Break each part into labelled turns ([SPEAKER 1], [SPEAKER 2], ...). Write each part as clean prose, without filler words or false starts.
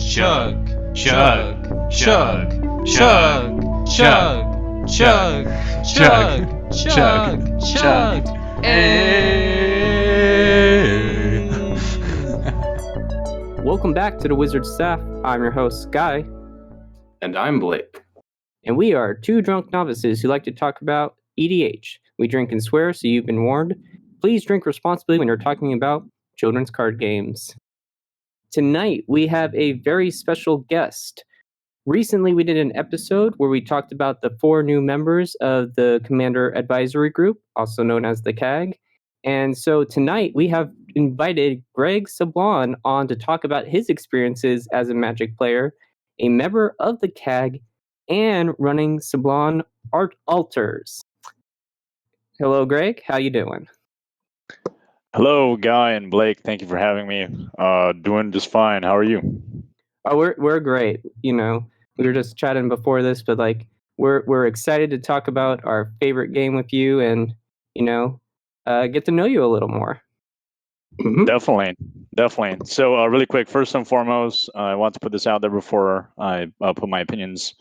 [SPEAKER 1] chug, chug, chug, chug, chug, chug, chug, chug, chug,
[SPEAKER 2] Welcome back to the Wizard Staff. I'm your host, Sky.
[SPEAKER 3] And I'm Blake.
[SPEAKER 2] And we are two drunk novices who like to talk about EDH. We drink and swear, so you've been warned. Please drink responsibly when you're talking about children's card games. Tonight, we have a very special guest. Recently, we did an episode where we talked about the 4 new members of the Commander Advisory Group, also known as the Cag. And so tonight, we have invited Greg Sablan on to talk about his experiences as a Magic player, a member of the Cag, and running Sablan Alters. Hello, Greg. How you doing?
[SPEAKER 4] Hello, Guy and Blake. Thank you for having me. Doing just fine. How are you?
[SPEAKER 2] Oh, we're great. You know, we were just chatting before this, but like we're excited to talk about our favorite game with you, and get to know you a little more.
[SPEAKER 4] Mm-hmm. Definitely. So, really quick, first and foremost, I want to put this out there before I put my opinions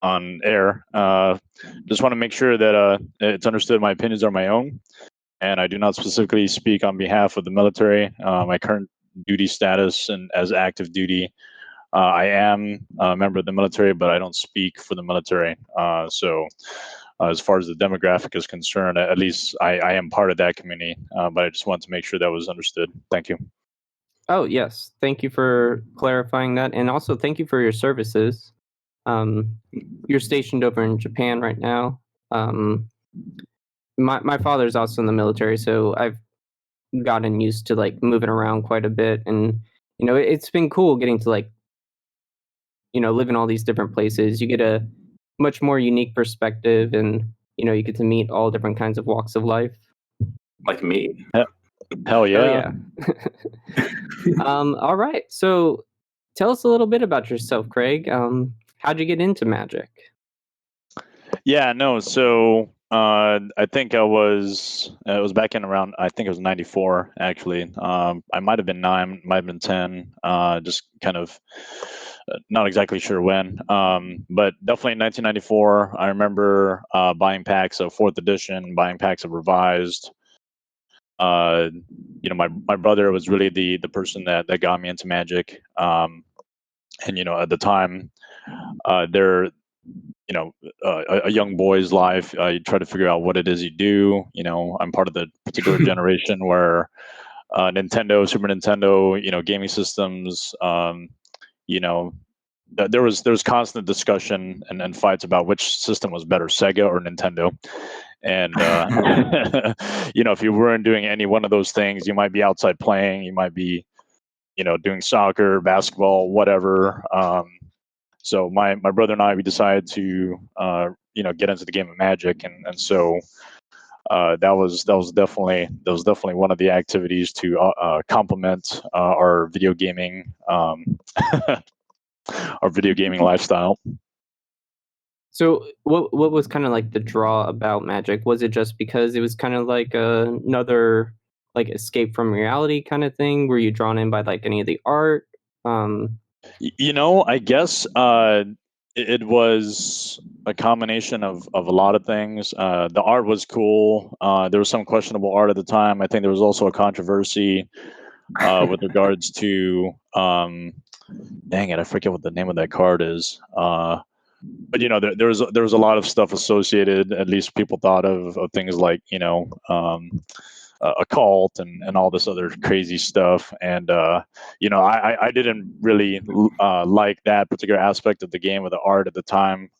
[SPEAKER 4] on air. Just want to make sure that it's understood my opinions are my own, and I do not specifically speak on behalf of the military. My current duty status and as active duty, I am a member of the military, but I don't speak for the military. So as far as the demographic is concerned, at least I am part of that community, but I just want to make sure that was understood. Thank you.
[SPEAKER 2] Oh, yes. Thank you for clarifying that, and also thank you for your services. You're stationed over in Japan right now. My father's also in the military, so I've gotten used to like moving around quite a bit, and it's been cool getting to like live in all these different places. You get a much more unique perspective, and you get to meet all different kinds of walks of life.
[SPEAKER 3] Like me.
[SPEAKER 4] Hell yeah.
[SPEAKER 2] All right. So tell us a little bit about yourself, Craig. How'd you get into Magic?
[SPEAKER 4] Yeah, no. So I think it was back in around, I think it was 94, actually. I might have been 9, might have been 10, just kind of not exactly sure when. But definitely in 1994, I remember buying packs of 4th edition, buying packs of revised. My brother was really the person that got me into Magic. And at the time, a young boy's life, you try to figure out what it is you do. I'm part of the particular generation where Nintendo, Super Nintendo, gaming systems, there was constant discussion and fights about which system was better, Sega or Nintendo. And if you weren't doing any one of those things, you might be outside playing, you might be doing soccer, basketball, whatever. So my brother and I, we decided to get into the game of Magic, and so that was definitely one of the activities to complement our video gaming lifestyle.
[SPEAKER 2] So what was kind of like the draw about Magic? Was it just because it was kind of like another like escape from reality kind of thing? Were you drawn in by like any of the art?
[SPEAKER 4] I guess it was a combination of a lot of things. The art was cool. There was some questionable art at the time. I think there was also a controversy with regards to dang it, I forget what the name of that card is. But there was a lot of stuff associated. At least people thought of things like a cult and all this other crazy stuff. And I didn't really like that particular aspect of the game or the art at the time.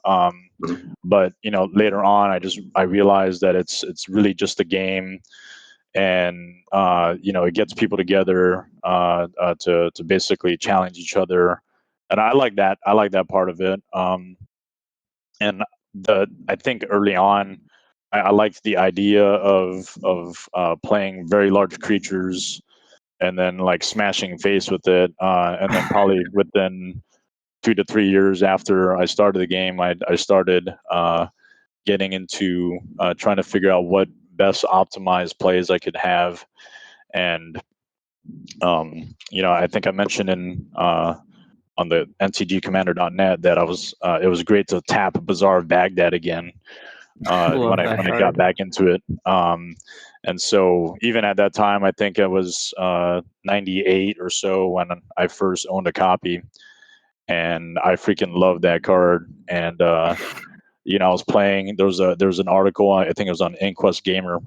[SPEAKER 4] But later on, I realized that it's really just a game, and it gets people together to basically challenge each other, and I like that part of it. And I think early on, I liked the idea of playing very large creatures and then like smashing face with it, and then probably within 2 to 3 years after I started the game, I started getting into trying to figure out what best optimized plays I could have. And I think I mentioned in the ntgcommander.net that it was great to tap Bazaar of Baghdad again when I got back into it. And so even at that time, I think it was 98 or so when I first owned a copy, and I freaking loved that card. And you know, I was playing. There was an article, I think it was on Inquest Gamer,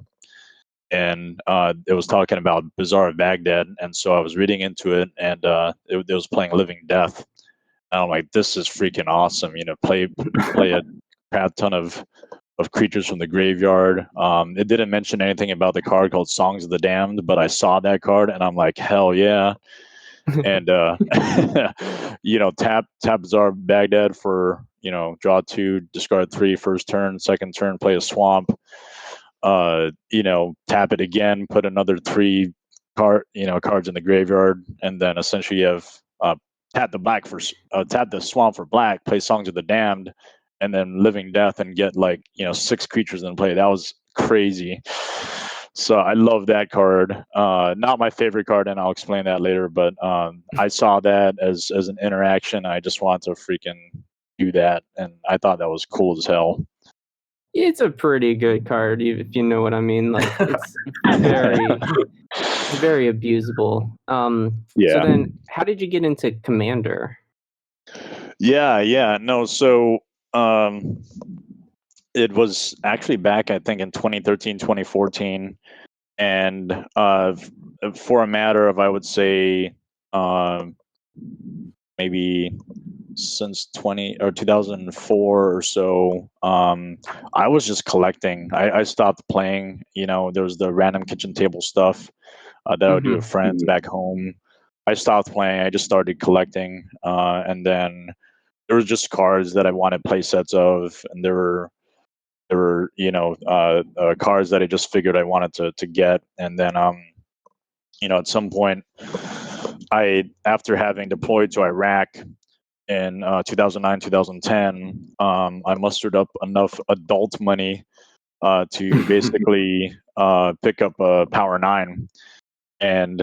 [SPEAKER 4] and it was talking about Bazaar of Baghdad, and so I was reading into it, and it was playing Living Death, and I'm like, this is freaking awesome. You know, play a crap ton of creatures from the graveyard. It didn't mention anything about the card called Songs of the Damned, but I saw that card, and I'm like, hell yeah. And you know, tap Bazaar of Baghdad for, you know, draw 2, discard 3 first turn, second turn play a swamp. You know, tap it again, put another 3 cards in the graveyard, and then essentially you have tap the swamp for black, play Songs of the Damned, and then Living Death, and get like, you know, 6 creatures in play. That was crazy. So I love that card. Not my favorite card, and I'll explain that later. But I saw that as an interaction. I just wanted to freaking do that, and I thought that was cool as hell.
[SPEAKER 2] It's a pretty good card, if you know what I mean. Like, it's very abusable.
[SPEAKER 4] Yeah.
[SPEAKER 2] So then, how did you get into Commander?
[SPEAKER 4] Yeah. No, so it was actually back, I think, in 2013, 2014. And for a matter of, I would say, maybe since 2004 or so, I was just collecting. I stopped playing. You know, there was the random kitchen table stuff that I would do with friends back home. I stopped playing. I just started collecting, and then there was just cards that I wanted play sets of, and there were you know, cards that I just figured I wanted to get. And then you know, at some point, after having deployed to Iraq in 2009, 2010, I mustered up enough adult money to basically pick up a Power 9. And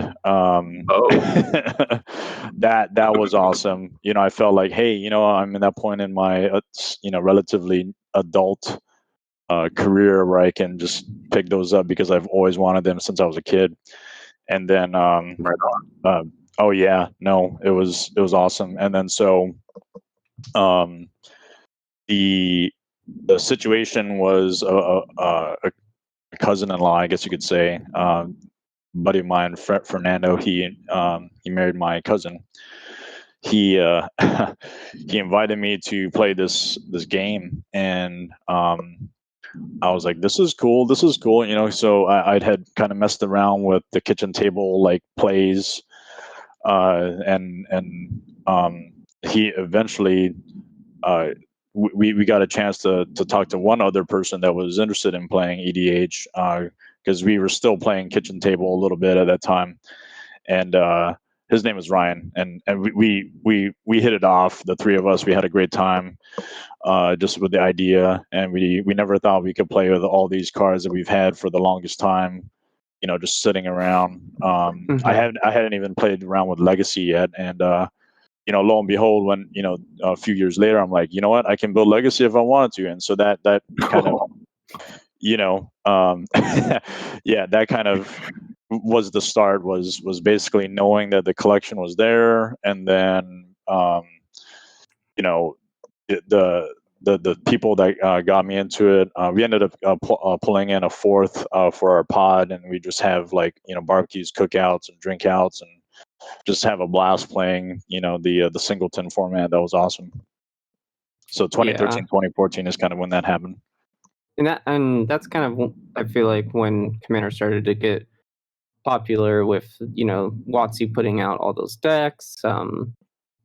[SPEAKER 4] that was awesome. You know, I felt like, hey, you know, I'm in that point in my you know, relatively adult career where I can just pick those up because I've always wanted them since I was a kid. And then oh yeah, no, it was awesome. And then so the situation was a cousin-in-law, I guess you could say, buddy of mine, Fernando. He married my cousin. He he invited me to play this game, and I was like, this is cool, you know. So I had kind of messed around with the kitchen table like plays, and he eventually we got a chance to talk to one other person that was interested in playing EDH, because we were still playing kitchen table a little bit at that time, and his name was Ryan, and we hit it off. The three of us, we had a great time, just with the idea, and we never thought we could play with all these cards that we've had for the longest time, you know, just sitting around. I hadn't even played around with Legacy yet, and you know, lo and behold, when, you know, a few years later, I'm like, you know what, I can build Legacy if I wanted to. And so that kind of, you know, yeah, that kind of was the start, was basically knowing that the collection was there. And then, you know, the people that got me into it, we ended up pulling in a fourth for our pod, and we just have, like, you know, barbecues, cookouts, and drink outs, and just have a blast playing, you know, the singleton format. That was awesome. So 2013, 2014 is kind of when that happened.
[SPEAKER 2] And that's kind of, I feel like, when Commander started to get popular with, you know, WotC putting out all those decks. I feel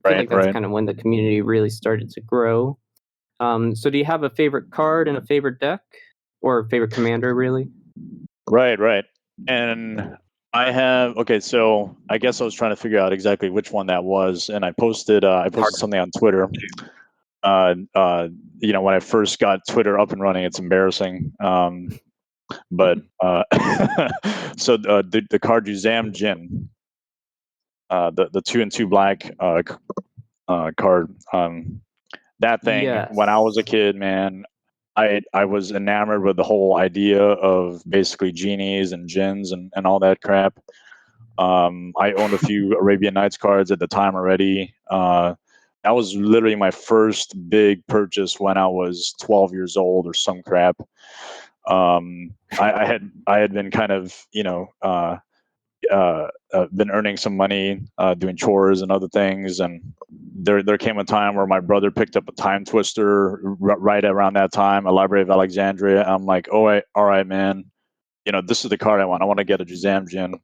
[SPEAKER 2] like that's kind of when the community really started to grow. So do you have a favorite card and a favorite deck, or a favorite commander, really?
[SPEAKER 4] Right. And I have, okay, so I guess I was trying to figure out exactly which one that was, and I posted something on Twitter. You know, when I first got Twitter up and running, it's embarrassing. But so the card Juzam Jin, the 2/2 black card. That thing, when I was a
[SPEAKER 2] Yes.
[SPEAKER 4] kid, man, I was enamored with the whole idea of basically genies and jinns and all that crap. I owned a few Arabian Nights cards at the time already. That was literally my first big purchase when I was 12 years old or some crap. I had been kind of been earning some money doing chores and other things, and there came a time where my brother picked up a time twister right around that time, a Library of Alexandria. I'm like, all right, man, this is the card I want. I want to get a Juzam Jin.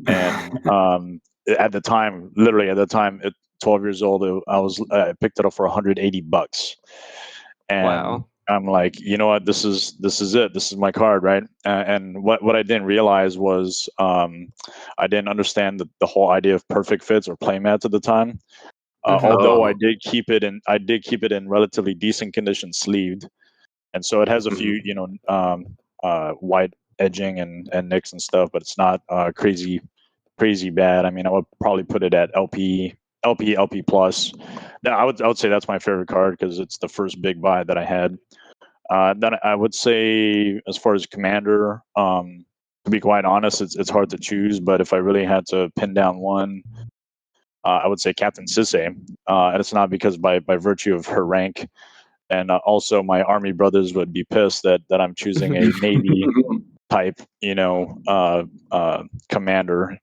[SPEAKER 4] And at the time, literally at the time, at 12 years old, I picked it up for $180, and
[SPEAKER 2] Wow.
[SPEAKER 4] I'm like, you know what, this is it. This is my card, right? And what I didn't realize was I didn't understand the whole idea of perfect fits or playmats at the time. Although I did keep it in relatively decent condition, sleeved, and so it has a few white edging and nicks and stuff, but it's not crazy bad. I mean, I would probably put it at LP plus. I would say that's my favorite card because it's the first big buy that I had. Then I would say, as far as Commander, to be quite honest, it's hard to choose. But if I really had to pin down one, I would say Captain Sisay, and it's not because by virtue of her rank. And also, my army brothers would be pissed that I'm choosing a Navy type, commander.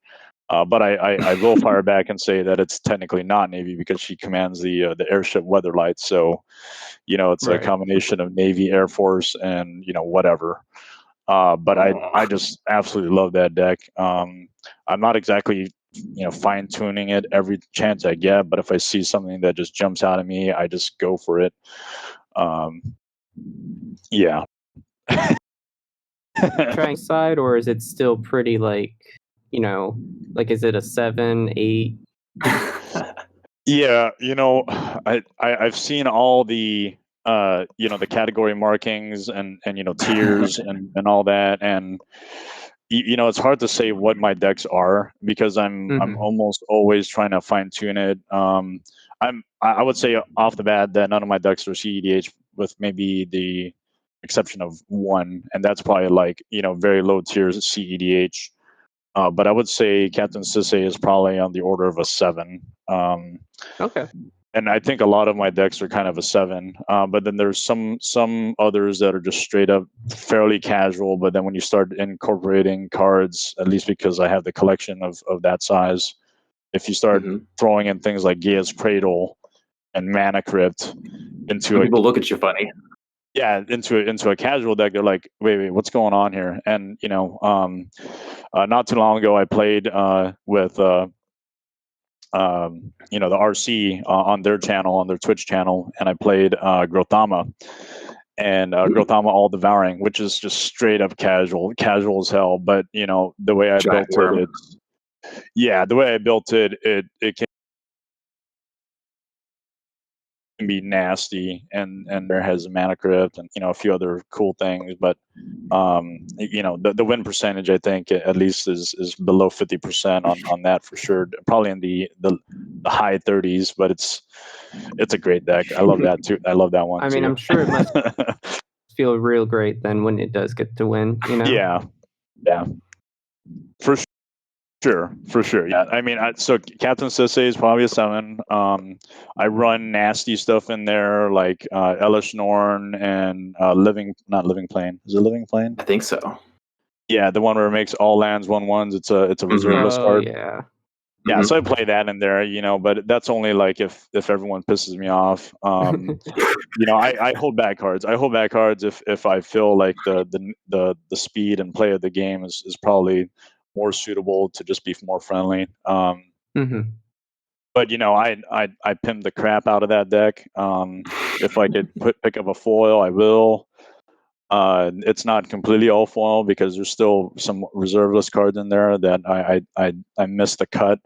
[SPEAKER 4] But I will fire back and say that it's technically not Navy because she commands the airship Weatherlight. So, it's a
[SPEAKER 2] Right.
[SPEAKER 4] combination of Navy, Air Force, and whatever. But I just absolutely love that deck. I'm not exactly fine tuning it every chance I get, but if I see something that just jumps out at me, I just go for it. Yeah.
[SPEAKER 2] Trying side, or is it still pretty like is it a 7, 8?
[SPEAKER 4] Yeah, I've seen all the the category markings and tiers and all that, and it's hard to say what my decks are because I'm almost always trying to fine tune it. I would say off the bat that none of my decks are CEDH, with maybe the exception of one, and that's probably like very low tiers CEDH. But I would say Captain Sisay is probably on the order of a 7.
[SPEAKER 2] Okay.
[SPEAKER 4] And I think a lot of my decks are kind of a 7. But then there's some others that are just straight up fairly casual. But then when you start incorporating cards, at least because I have the collection of that size, if you start throwing in things like Gaia's Cradle and Mana Crypt into
[SPEAKER 3] people look at you funny.
[SPEAKER 4] Yeah, into a casual deck, they're like, wait, what's going on here? And not too long ago, I played with the RC on their channel, on their Twitch channel, and I played Grothama and Grothama All Devouring, which is just straight up casual as hell. But the way I built it, the way I built it, it can be nasty, and there has a Mana Crypt and a few other cool things, but the win percentage I think at least is below 50% on that for sure, probably in the high 30s, but it's a great deck. I love that too. I love that one.
[SPEAKER 2] I mean,
[SPEAKER 4] too.
[SPEAKER 2] I'm sure it must feel real great then when it does get to win,
[SPEAKER 4] Yeah, for sure. Yeah, I mean, so Captain Sisay is probably a 7. I run nasty stuff in there like Elish Norn and not Living Plane. Is it Living Plane?
[SPEAKER 3] I think so.
[SPEAKER 4] Yeah, the one where it makes all lands 1/1s. It's a reserveless card.
[SPEAKER 2] Yeah.
[SPEAKER 4] Yeah, so I play that in there, but that's only like if everyone pisses me off. I hold back cards. I hold back cards if I feel like the speed and play of the game is probably more suitable to just be more friendly. But I pimp the crap out of that deck. If I could pick up a foil, I will. It's not completely all foil because there's still some reserveless cards in there that I missed the cut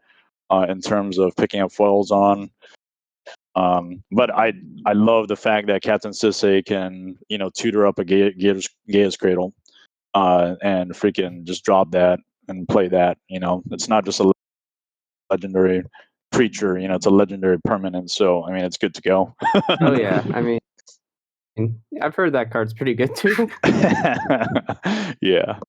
[SPEAKER 4] in terms of picking up foils on. But I love the fact that Captain Sisay can tutor up a Gaia's Cradle and freaking just drop that and play that. It's not just a legendary creature. It's a legendary permanent, so I mean, it's good to go.
[SPEAKER 2] Oh yeah, I mean, I've heard that card's pretty good too.
[SPEAKER 4] Yeah.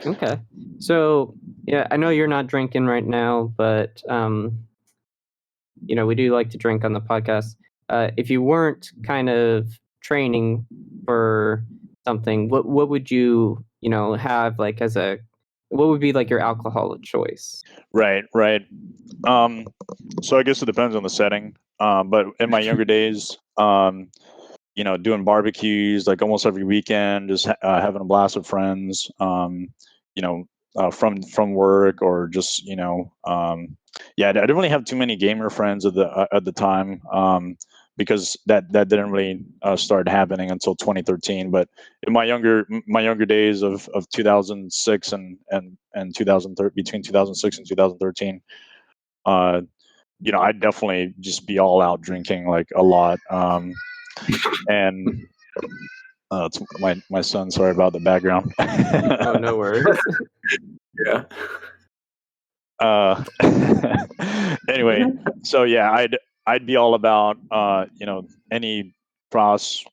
[SPEAKER 2] Okay, so yeah, I know you're not drinking right now, but we do like to drink on the podcast. If you weren't kind of training for something, what would you have like what would be like your alcohol of choice?
[SPEAKER 4] Right. So I guess it depends on the setting. But in my younger days, doing barbecues like almost every weekend, just having a blast with friends. From work or just I didn't really have too many gamer friends at the time, because that didn't really start happening until 2013. But in my younger days of 2006 and 2013, between 2006 and 2013, I'd definitely just be all out drinking like a lot. And it's my son. Sorry about the background.
[SPEAKER 2] Oh, no worries.
[SPEAKER 3] Yeah.
[SPEAKER 4] Anyway, so yeah, I'd be all about any crossover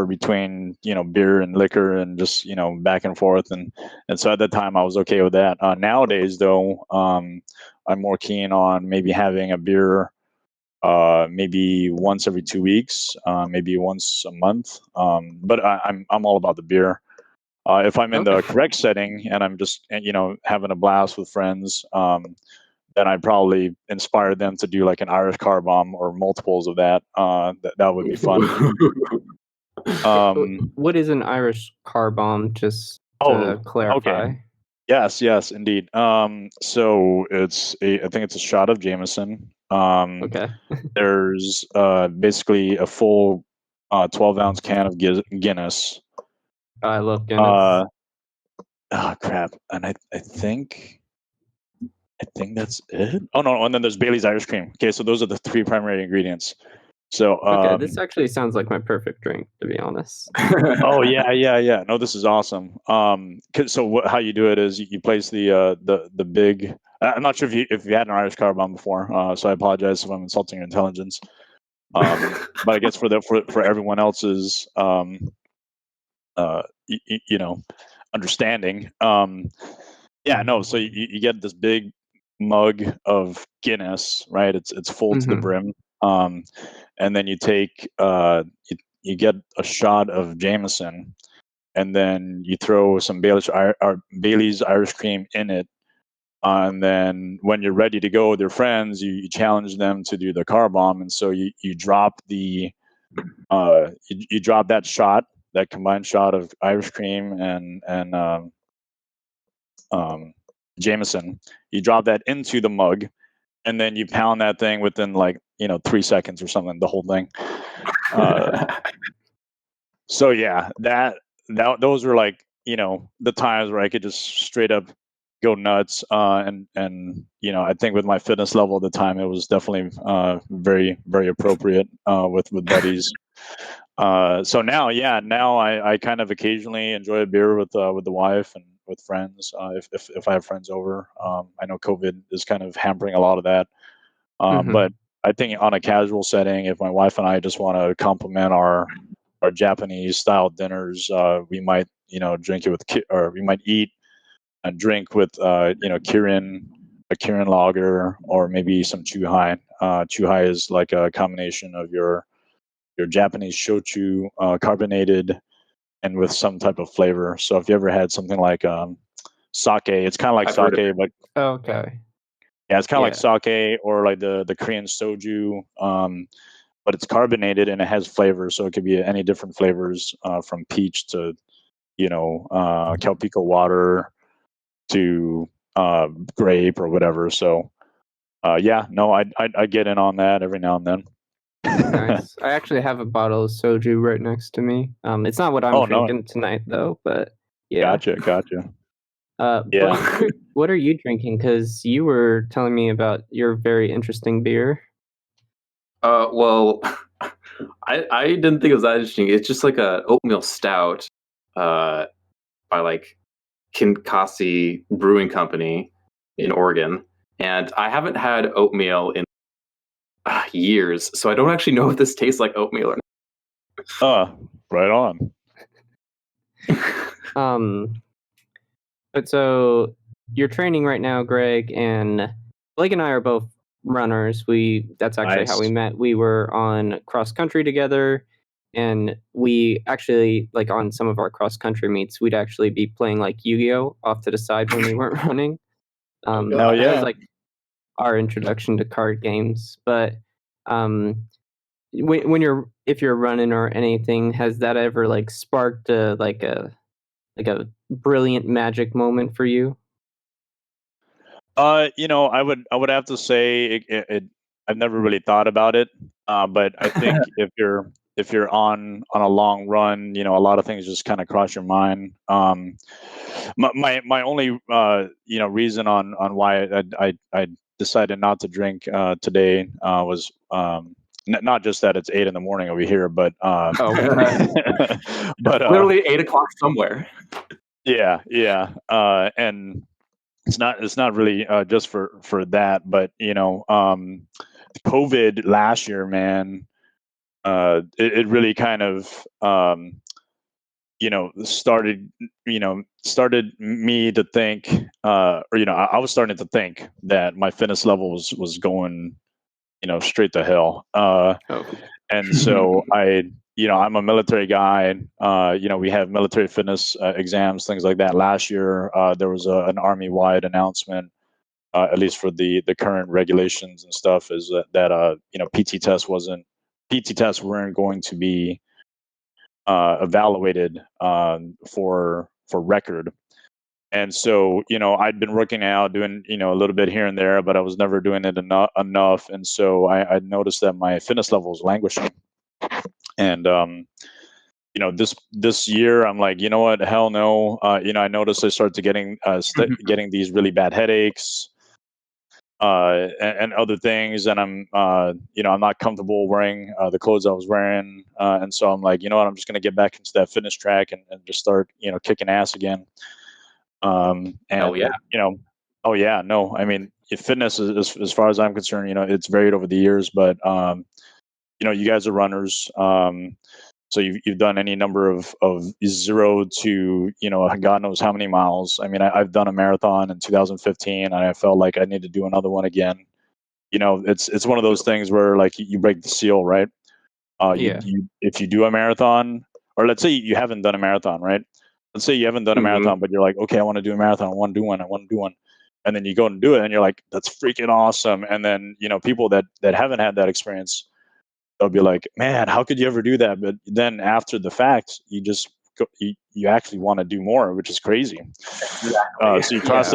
[SPEAKER 4] between beer and liquor and just back and forth, and so at that time I was okay with that. Nowadays though, I'm more keen on maybe having a beer maybe once every 2 weeks, maybe once a month. But I'm all about the beer. If I'm in the correct setting and I'm just having a blast with friends, then I'd probably inspire them to do like an Irish car bomb or multiples of that. That would be fun.
[SPEAKER 2] What is an Irish car bomb? Just to clarify.
[SPEAKER 4] Okay. Yes, indeed. So I think it's a shot of Jameson.
[SPEAKER 2] Okay.
[SPEAKER 4] There's basically a full 12-ounce can of Guinness.
[SPEAKER 2] I love Guinness.
[SPEAKER 4] Oh crap! And I think that's it. Oh no! And then there's Bailey's Irish Cream. Okay, so those are the 3 primary ingredients. So
[SPEAKER 2] okay, this actually sounds like my perfect drink, to be honest.
[SPEAKER 4] Oh yeah. No, this is awesome. So how you do it is you place the big. I'm not sure if you had an Irish car bomb before, so I apologize if I'm insulting your intelligence. But I guess for everyone else's understanding, so you get this big mug of Guinness, right? It's full to the brim, and then you take you get a shot of Jameson, and then you throw some Bailey's Irish Cream in it, and then when you're ready to go with your friends, you challenge them to do the car bomb, and so you drop the you drop that combined shot of Irish Cream and Jameson. You drop that into the mug, and then you pound that thing within 3 seconds or something. The whole thing. So yeah, those were the times where I could just straight up go nuts. And I think with my fitness level at the time, it was definitely very, very appropriate with buddies. So now I kind of occasionally enjoy a beer with the wife and with friends, if I have friends over. I know COVID is kind of hampering a lot of that, but I think on a casual setting, if my wife and I just want to complement our Japanese style dinners, we might drink it with or we might eat and drink with a Kirin lager, or maybe some Chuhai. Chuhai is like a combination of your Japanese shochu, carbonated and with some type of flavor. So if you ever had something like sake, it's kind of like sake, but
[SPEAKER 2] okay.
[SPEAKER 4] Yeah, it's kind of like sake or like the Korean soju, but it's carbonated and it has flavor. So it could be any different flavors, from peach to Calpico water to grape or whatever. So I get in on that every now and then.
[SPEAKER 2] Nice. I actually have a bottle of soju right next to me. It's not what I'm drinking tonight though, but yeah.
[SPEAKER 4] Gotcha.
[SPEAKER 2] What are you drinking? Because you were telling me about your very interesting beer.
[SPEAKER 3] Well, I didn't think it was that interesting. It's just like a oatmeal stout, by like Kinkasi Brewing Company. in Oregon, and I haven't had oatmeal in years, so I don't actually know if this tastes like oatmeal or
[SPEAKER 4] Right on.
[SPEAKER 2] But so you're training right now, Greg, and Blake and I are both runners. That's actually how we
[SPEAKER 4] Nice.
[SPEAKER 2] met. We were on cross country together, and we actually, like, on some of our cross country meets, we'd actually be playing like Yu-Gi-Oh off to the side when we weren't running.
[SPEAKER 3] God.
[SPEAKER 4] Hell
[SPEAKER 2] That
[SPEAKER 4] yeah.
[SPEAKER 2] was like our introduction to card games. But if you're running or anything, has that ever like sparked a brilliant magic moment for you?
[SPEAKER 4] I would have to say I've never really thought about it, but I think if you're on a long run, a lot of things just kind of cross your mind. My only reason on why I decided not to drink today was not just that it's 8 a.m. over here, but but
[SPEAKER 3] Literally 8 o'clock somewhere.
[SPEAKER 4] yeah, and it's not really just for that, but COVID last year, man, it really kind of started me to think, I was starting to think that my fitness level was going straight to hell. And so I'm a military guy. We have military fitness exams, things like that. Last year, there was an Army-wide announcement, at least for the current regulations and stuff, is that PT tests weren't going to be evaluated for record. And so, I'd been working out, doing, a little bit here and there, but I was never doing it enough. And so I noticed that my fitness level was languishing. And, this year I'm like, you know what, hell no. I noticed I started getting these really bad headaches, and other things. And I'm not comfortable wearing the clothes I was wearing. And so I'm like, you know what, I'm just going to get back into that fitness track and just start, kicking ass again. And
[SPEAKER 3] Hell yeah.
[SPEAKER 4] oh yeah, no, I mean, fitness is, as far as I'm concerned, it's varied over the years, but you guys are runners, so you've done any number of 0 to God knows how many miles. I mean, I've done a marathon in 2015, and I felt like I need to do another one again. It's one of those things where like you break the seal, right? If you do a marathon, or let's say you haven't done a marathon, right? Let's say you haven't done a marathon, but you're like, okay, I want to do a marathon. I want to do one. And then you go and do it, and you're like, that's freaking awesome. And then, people that haven't had that experience, they'll be like, man, how could you ever do that? But then after the fact, you just you actually want to do more, which is crazy.
[SPEAKER 3] Exactly.
[SPEAKER 4] So you cross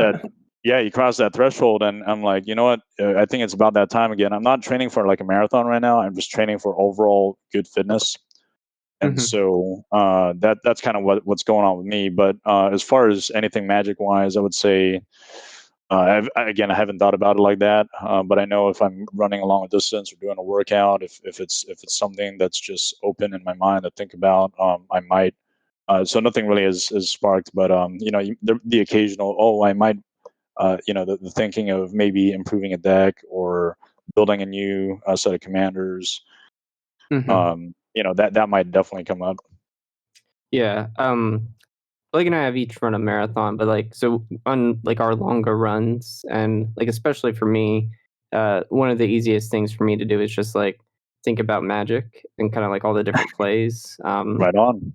[SPEAKER 4] you cross that threshold, and I'm like, you know what? I think it's about that time again. I'm not training for like a marathon right now. I'm just training for overall good fitness. And so that's kind of what's going on with me. But as far as anything magic wise, I would say, I haven't thought about it like that. But I know if I'm running a long distance or doing a workout, if it's something that's just open in my mind to think about, I might. So nothing really is sparked, but the occasional, I might, the thinking of maybe improving a deck or building a new set of commanders. That might definitely come up.
[SPEAKER 2] Yeah. Blake and I have each run a marathon, but like, so on like our longer runs, and like, especially for me, one of the easiest things for me to do is just like think about Magic and kind of like all the different plays.
[SPEAKER 4] Right on.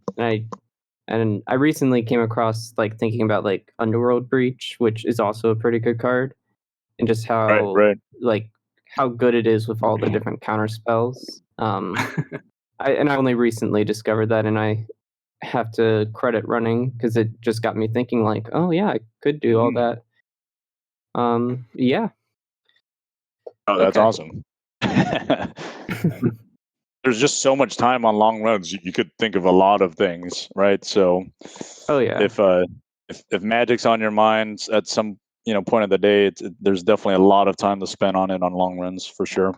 [SPEAKER 2] And I recently came across like thinking about like Underworld Breach, which is also a pretty good card, and just how like how good it is with all the different counter spells. I only recently discovered that, and I have to credit running because it just got me thinking like, oh yeah, I could do all that. Yeah.
[SPEAKER 4] Oh, that's awesome. There's just so much time on long runs. You could think of a lot of things, right? So, if Magic's on your mind at some point of the day, there's definitely a lot of time to spend on it on long runs for sure.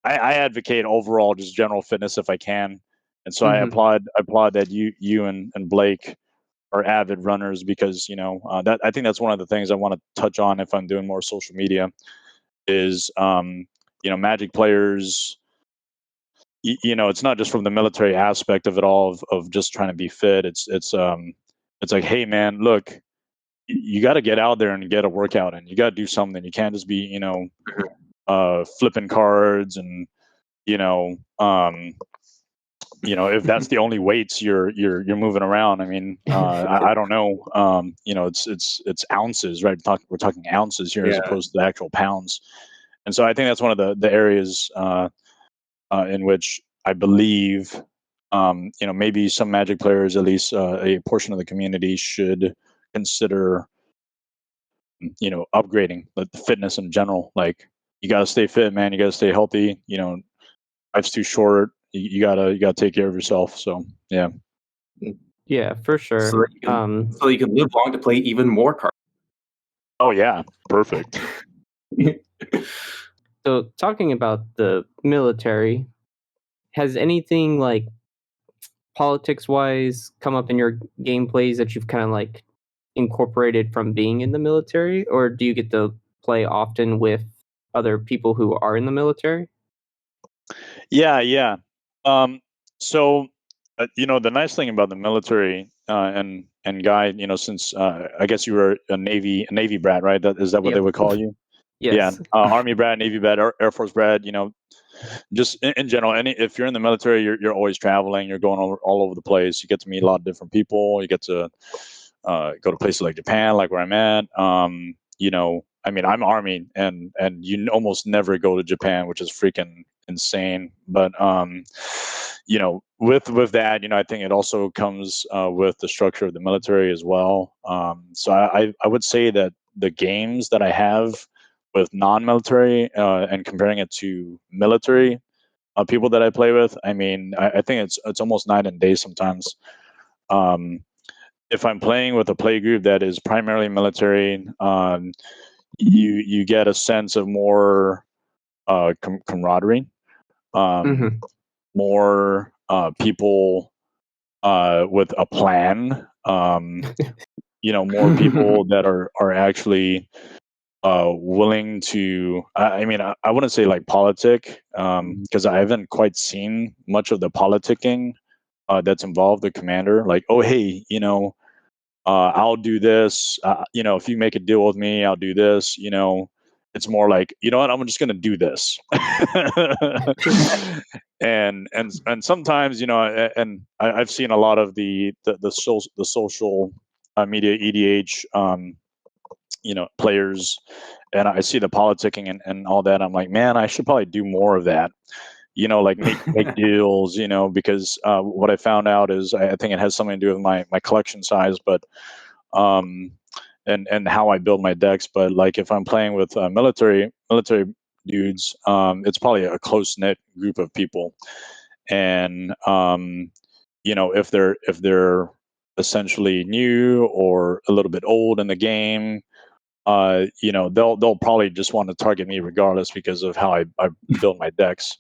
[SPEAKER 4] I advocate overall just general fitness if I can, and so I applaud that you and Blake are avid runners, because that I think that's one of the things I want to touch on if I'm doing more social media is Magic players. It's not just from the military aspect of it all of just trying to be fit. It's like, hey man, look, you got to get out there and get a workout in. You got to do something. You can't just be flipping cards and if that's the only weights you're moving around. I mean, I don't know. It's ounces, right? We're talking ounces here as opposed to the actual pounds. And so I think that's one of the areas in which I believe, maybe some Magic players, at least a portion of the community, should consider, upgrading the fitness in general. Like, you got to stay fit, man. You got to stay healthy. Life's too short. You gotta take care of yourself. So yeah.
[SPEAKER 2] Yeah, for sure.
[SPEAKER 3] So you can live long to play even more cards.
[SPEAKER 4] Oh yeah, perfect.
[SPEAKER 2] So talking about the military, has anything like politics-wise come up in your gameplays that you've kind of like incorporated from being in the military, or do you get to play often with other people who are in the military?
[SPEAKER 4] Yeah. So the nice thing about the military and Guy, since I guess you were a Navy brat, right? Is that what
[SPEAKER 2] Yep.
[SPEAKER 4] they would call you?
[SPEAKER 2] Yes.
[SPEAKER 4] Yeah, Army brat, Navy brat, Air Force brat. Just in general, if you're in the military, you're always traveling. You're going all over the place. You get to meet a lot of different people. You get to go to places like Japan, like where I'm at. I mean, I'm Army, and you almost never go to Japan, which is freaking insane. But with that, I think it also comes with the structure of the military as well. So I would say that the games that I have with non-military and comparing it to military people that I play with, I mean, I think it's almost night and day sometimes. If I'm playing with a play group that is primarily military, you get a sense of more camaraderie, more people with a plan, more people that are actually willing to. I mean, I wouldn't say like politic, because I haven't quite seen much of the politicking that's involved the commander. Like, oh hey, I'll do this. If you make a deal with me, I'll do this. It's more like, you know what, I'm just gonna do this. and sometimes, and I've seen a lot of the social media EDH players, and I see the politicking and all that. I'm like, man, I should probably do more of that. Like make deals, because what I found out is I think it has something to do with my collection size, but and how I build my decks. But like if I'm playing with military dudes, it's probably a close knit group of people, and if they're essentially new or a little bit old in the game, they'll probably just want to target me regardless because of how I build my decks.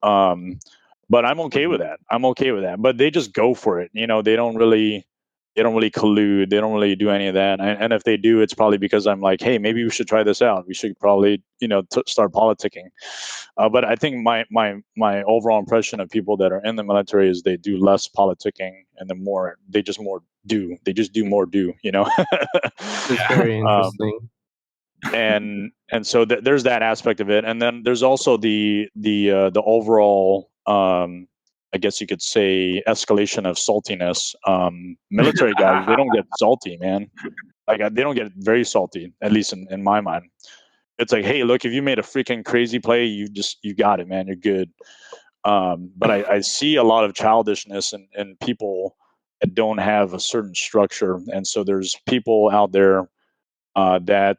[SPEAKER 4] But I'm okay with that. But they just go for it. They don't really collude. They don't really do any of that. And if they do, it's probably because I'm like, hey, maybe we should try this out. We should probably, start politicking. But I think my overall impression of people that are in the military is they do less politicking, and they just do more.
[SPEAKER 2] It's very interesting.
[SPEAKER 4] And so there's that aspect of it, and then there's also the overall, I guess you could say, escalation of saltiness. Military guys, they don't get salty, man. Like they don't get very salty, at least in my mind. It's like, hey, look, if you made a freaking crazy play, you got it, man. You're good. But I see a lot of childishness in people that don't have a certain structure, and so there's people out there that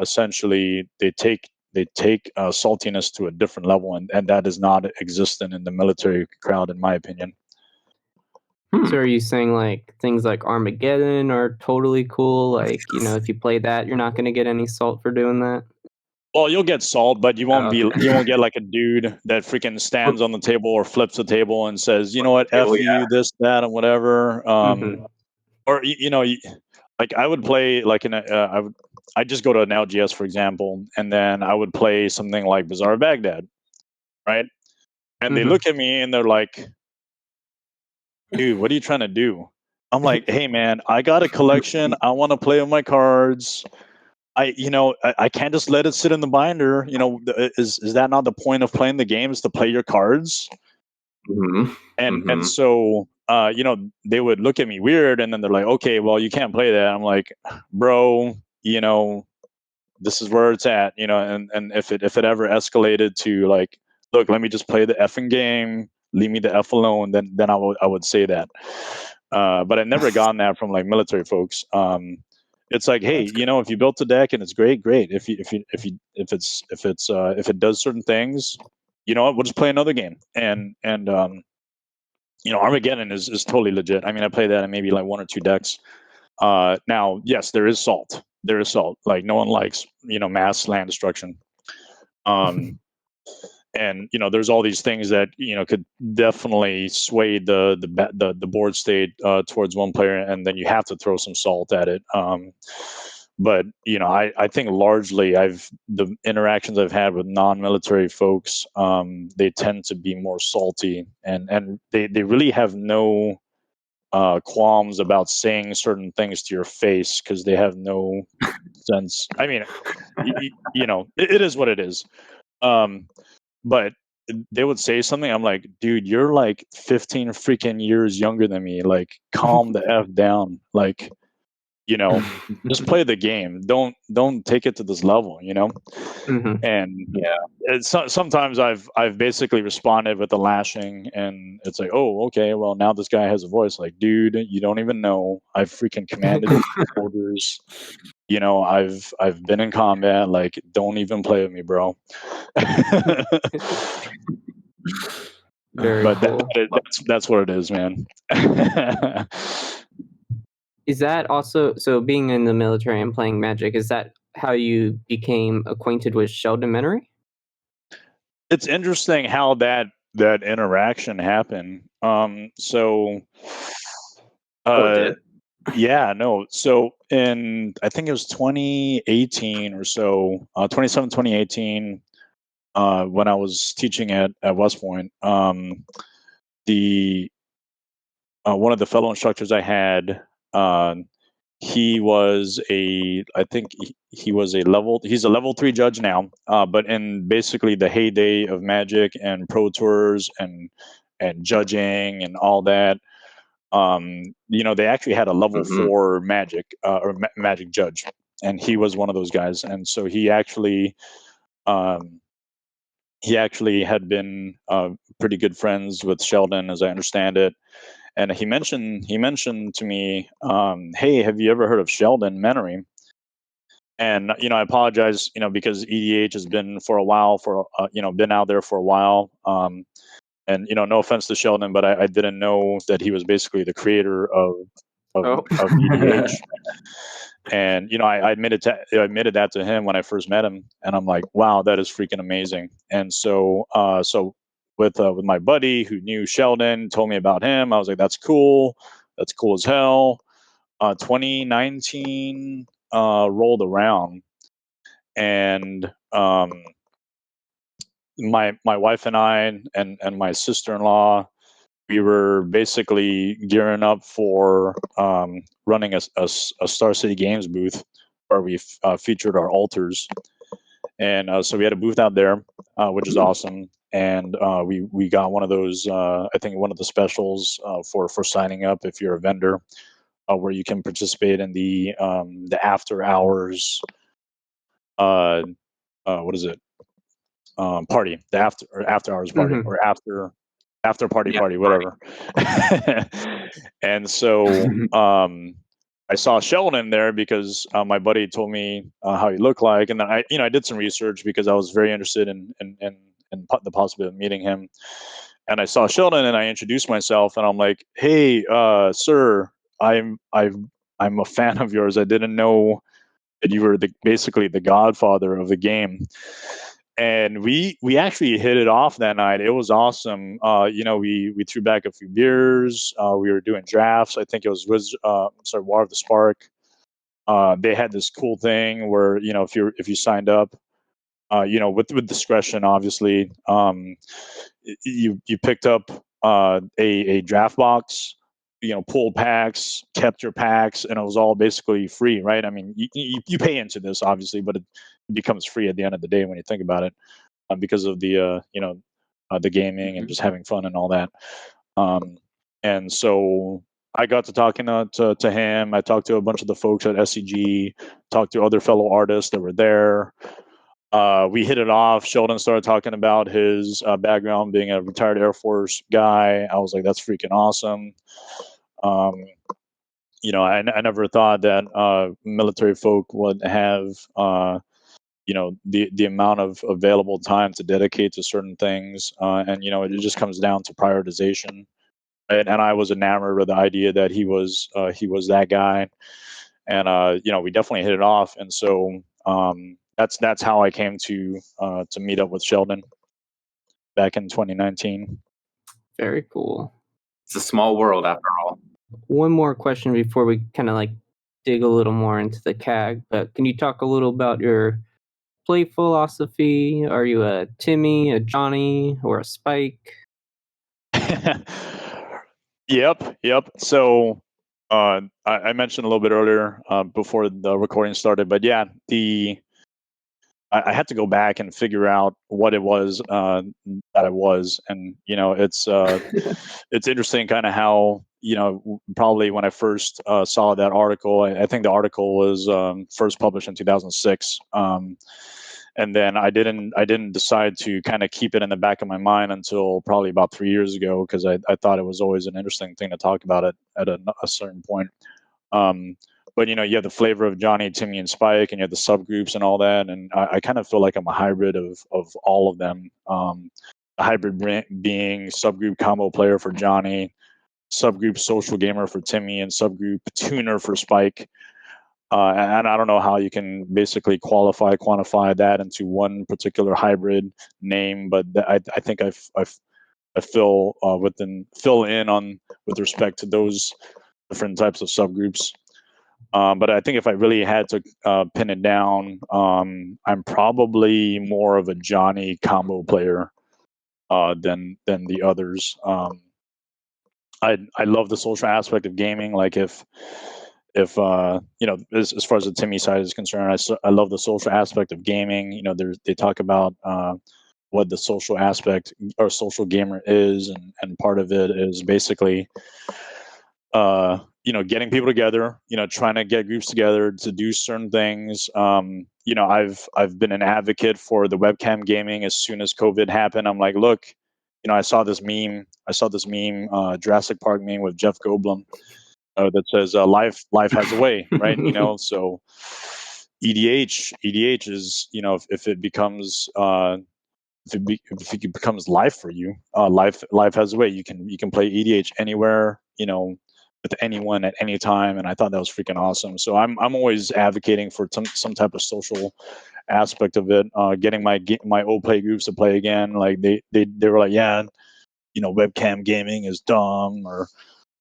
[SPEAKER 4] essentially they take saltiness to a different level, and that is not existent in the military crowd, in my opinion.
[SPEAKER 2] So are you saying like things like Armageddon are totally cool? Like, if you play that, you're not going to get any salt for doing that?
[SPEAKER 4] Well, you'll get salt, but you won't you won't get like a dude that freaking stands on the table or flips the table and says, you know what, F you, this, that, and whatever. or like I would play like I'd just go to an LGS, for example, and then I would play something like Bazaar of Baghdad, right? And they look at me and they're like, dude, what are you trying to do? I'm like, hey man, I got a collection. I want to play with my cards. I can't just let it sit in the binder. Is that not the point of playing the game, is to play your cards?
[SPEAKER 3] Mm-hmm.
[SPEAKER 4] And so they would look at me weird, and then they're like, okay, well, you can't play that. I'm like, bro, this is where it's at, and if it ever escalated to like, look, let me just play the effing game, leave me the F alone, then I would say that. But I've never gotten that from like military folks. It's like, hey, if you built a deck and it's great. If it does certain things, you know what, we'll just play another game. And Armageddon is totally legit. I mean, I play that in maybe like one or two decks. Now, yes, there is salt. Like no one likes, mass land destruction. And there's all these things that could definitely sway the board state towards one player, and then you have to throw some salt at it. But I think largely the interactions I've had with non-military folks, they tend to be more salty, and they really have no qualms about saying certain things to your face because they have no sense. I mean, it is what it is. But they would say something. I'm like, dude, you're like 15 freaking years younger than me. Like, calm the F down. Like, just play the game. Don't take it to this level, And sometimes I've basically responded with a lashing, and it's like, oh, okay, well, now this guy has a voice. Like, dude, you don't even know. I've freaking commanded orders. I've been in combat. Like, don't even play with me, bro.
[SPEAKER 2] Very
[SPEAKER 4] But
[SPEAKER 2] cool.
[SPEAKER 4] that's what it is, man.
[SPEAKER 2] Is that also, so being in the military and playing Magic, is that how you became acquainted with Sheldon Menery?
[SPEAKER 4] It's interesting how that interaction happened. So
[SPEAKER 3] it did?
[SPEAKER 4] yeah, no. So in, I think it was 2018 or so, 2018, when I was teaching at West Point, the one of the fellow instructors I had, he was he's a level 3 judge now, but in basically the heyday of Magic and Pro Tours and judging and all that, they actually had a level 4 Magic or Magic judge, and he was one of those guys. And so he actually had been pretty good friends with Sheldon, as I understand it. And he mentioned to me, hey, have you ever heard of Sheldon Menery? And I apologize, because EDH has been for a while, been out there for a while. And no offense to Sheldon, but I didn't know that he was basically the creator of EDH. And I admitted that to him when I first met him, and I'm like, wow, that is freaking amazing. And so with my buddy who knew Sheldon, told me about him. I was like, that's cool as hell. 2019 rolled around, and my wife and I and my sister-in-law, we were basically gearing up for running a Star City Games booth where we featured our alters. And so we had a booth out there, which is awesome. And we got one of those, I think one of the specials for signing up if you're a vendor, where you can participate in the after hours, what is it? Party, the after hours party, or after party, whatever. And so I saw Sheldon there because my buddy told me how he looked like, and then I did some research because I was very interested in the possibility of meeting him. And I saw Sheldon, and I introduced myself, and I'm like, hey, sir, I'm a fan of yours. I didn't know that you were basically the godfather of the game. And we actually hit it off that night. It was awesome. We threw back a few beers. We were doing drafts. I think it was War of the Spark. They had this cool thing where if you signed up, with discretion, obviously, you picked up a draft box, pulled packs, kept your packs, and it was all basically free, right? I mean, you pay into this obviously, but it becomes free at the end of the day when you think about it, because of the the gaming and just having fun and all that. And so I got to talking to him. I talked to a bunch of the folks at SCG, talked to other fellow artists that were there. We hit it off. Sheldon started talking about his background being a retired Air Force guy. I was like, that's freaking awesome. I never thought that military folk would have, the amount of available time to dedicate to certain things. And it just comes down to prioritization. And I was enamored with the idea that he was that guy. And, we definitely hit it off. And so, that's how I came to meet up with Sheldon back in 2019.
[SPEAKER 2] Very cool.
[SPEAKER 3] It's a small world after all.
[SPEAKER 2] One more question before we kind of like dig a little more into the CAG, but can you talk a little about your play philosophy? Are you a Timmy, a Johnny, or a Spike?
[SPEAKER 4] Yep. So I mentioned a little bit earlier before the recording started, but yeah, I had to go back and figure out what it was that I was, and it's interesting kind of how probably when I first saw that article, I think the article was first published in 2006, and then I didn't decide to kind of keep it in the back of my mind until probably about 3 years ago, because I thought it was always an interesting thing to talk about it at a certain point. But you have the flavor of Johnny, Timmy, and Spike, and you have the subgroups and all that. And I kind of feel like I'm a hybrid of all of them. A hybrid being subgroup combo player for Johnny, subgroup social gamer for Timmy, and subgroup tuner for Spike. And I don't know how you can basically quantify that into one particular hybrid name, but I think I fill in on with respect to those different types of subgroups. But I think if I really had to pin it down, I'm probably more of a Johnny combo player than the others. I love the social aspect of gaming. Like if as far as the Timmy side is concerned, I love the social aspect of gaming. They talk about what the social aspect or social gamer is, and part of it is basically getting people together, trying to get groups together to do certain things. I've been an advocate for the webcam gaming. As soon as COVID happened, I'm like, look, I saw this meme, Jurassic Park meme with Jeff Goldblum that says, life has a way, right? So EDH is, if it becomes, if it becomes life for you, life has a way. You can play EDH anywhere, with anyone at any time, and I thought that was freaking awesome. So I'm always advocating for some type of social aspect of it. Getting my old play groups to play again. Like they were like, yeah, webcam gaming is dumb, or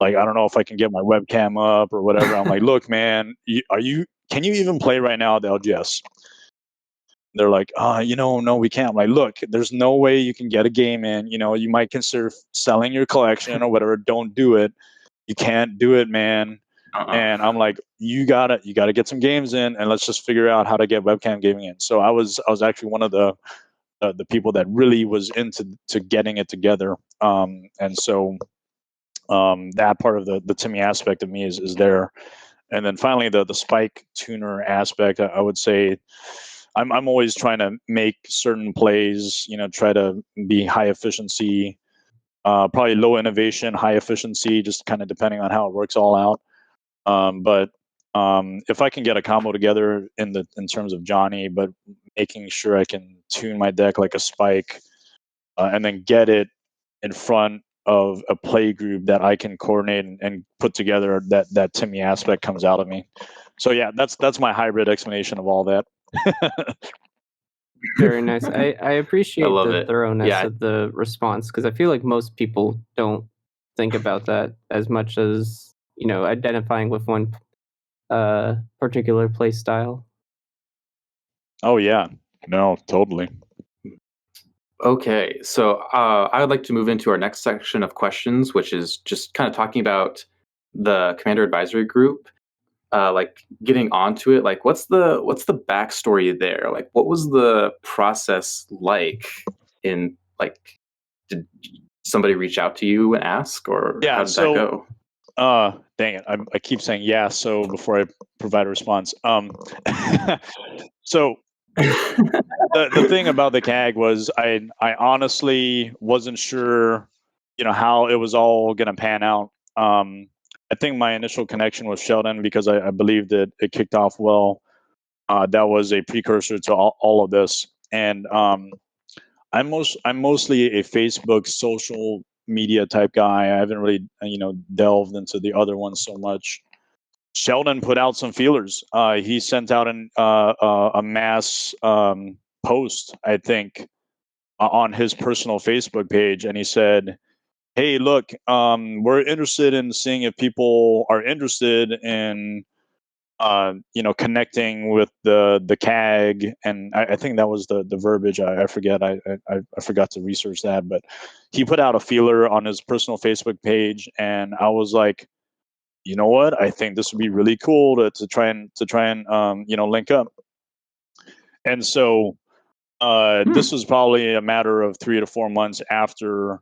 [SPEAKER 4] like I don't know if I can get my webcam up or whatever. I'm like, look, man, can you even play right now at the LGS? They're like, no, we can't. I'm like, look, there's no way you can get a game in. You might consider selling your collection or whatever. Don't do it. You can't do it, man. And I'm like, you gotta get some games in, and let's just figure out how to get webcam gaming in. So I was actually one of the people that really was into getting it together. And so that part of the Timmy aspect of me is there. And then finally the Spike tuner aspect, I would say I'm always trying to make certain plays, try to be high efficiency. Probably low innovation, high efficiency, just kind of depending on how it works all out. But if I can get a combo together in terms of Johnny, but making sure I can tune my deck like a Spike, and then get it in front of a play group that I can coordinate and put together, that Timmy aspect comes out of me. So yeah, that's my hybrid explanation of all that.
[SPEAKER 2] Very nice. I appreciate
[SPEAKER 3] I love
[SPEAKER 2] the
[SPEAKER 3] it.
[SPEAKER 2] thoroughness
[SPEAKER 3] Yeah.
[SPEAKER 2] of the response, because I feel like most people don't think about that as much as, identifying with one particular play style.
[SPEAKER 4] Oh yeah, no, totally.
[SPEAKER 3] Okay, so I would like to move into our next section of questions, which is just kind of talking about the Commander Advisory Group, like getting onto it. Like, what's the backstory there? Like, what was the process like? In like, did somebody reach out to you and ask, or
[SPEAKER 4] Yeah,
[SPEAKER 3] how did that
[SPEAKER 4] so
[SPEAKER 3] go?
[SPEAKER 4] dang it, I keep saying yeah. So before I provide a response, so the thing about the CAG was I honestly wasn't sure, how it was all gonna pan out. I think my initial connection was Sheldon because I believe that it kicked off well. That was a precursor to all of this, and I'm mostly a Facebook social media type guy. I haven't really delved into the other ones so much. Sheldon put out some feelers. He sent out a mass post, I think, on his personal Facebook page, and he said, "Hey, look, we're interested in seeing if people are interested in, connecting with the CAG." And I think that was the verbiage. I forget. I forgot to research that, but he put out a feeler on his personal Facebook page, and I was like, you know what? I think this would be really cool to try and link up. And so this was probably a matter of 3 to 4 months um,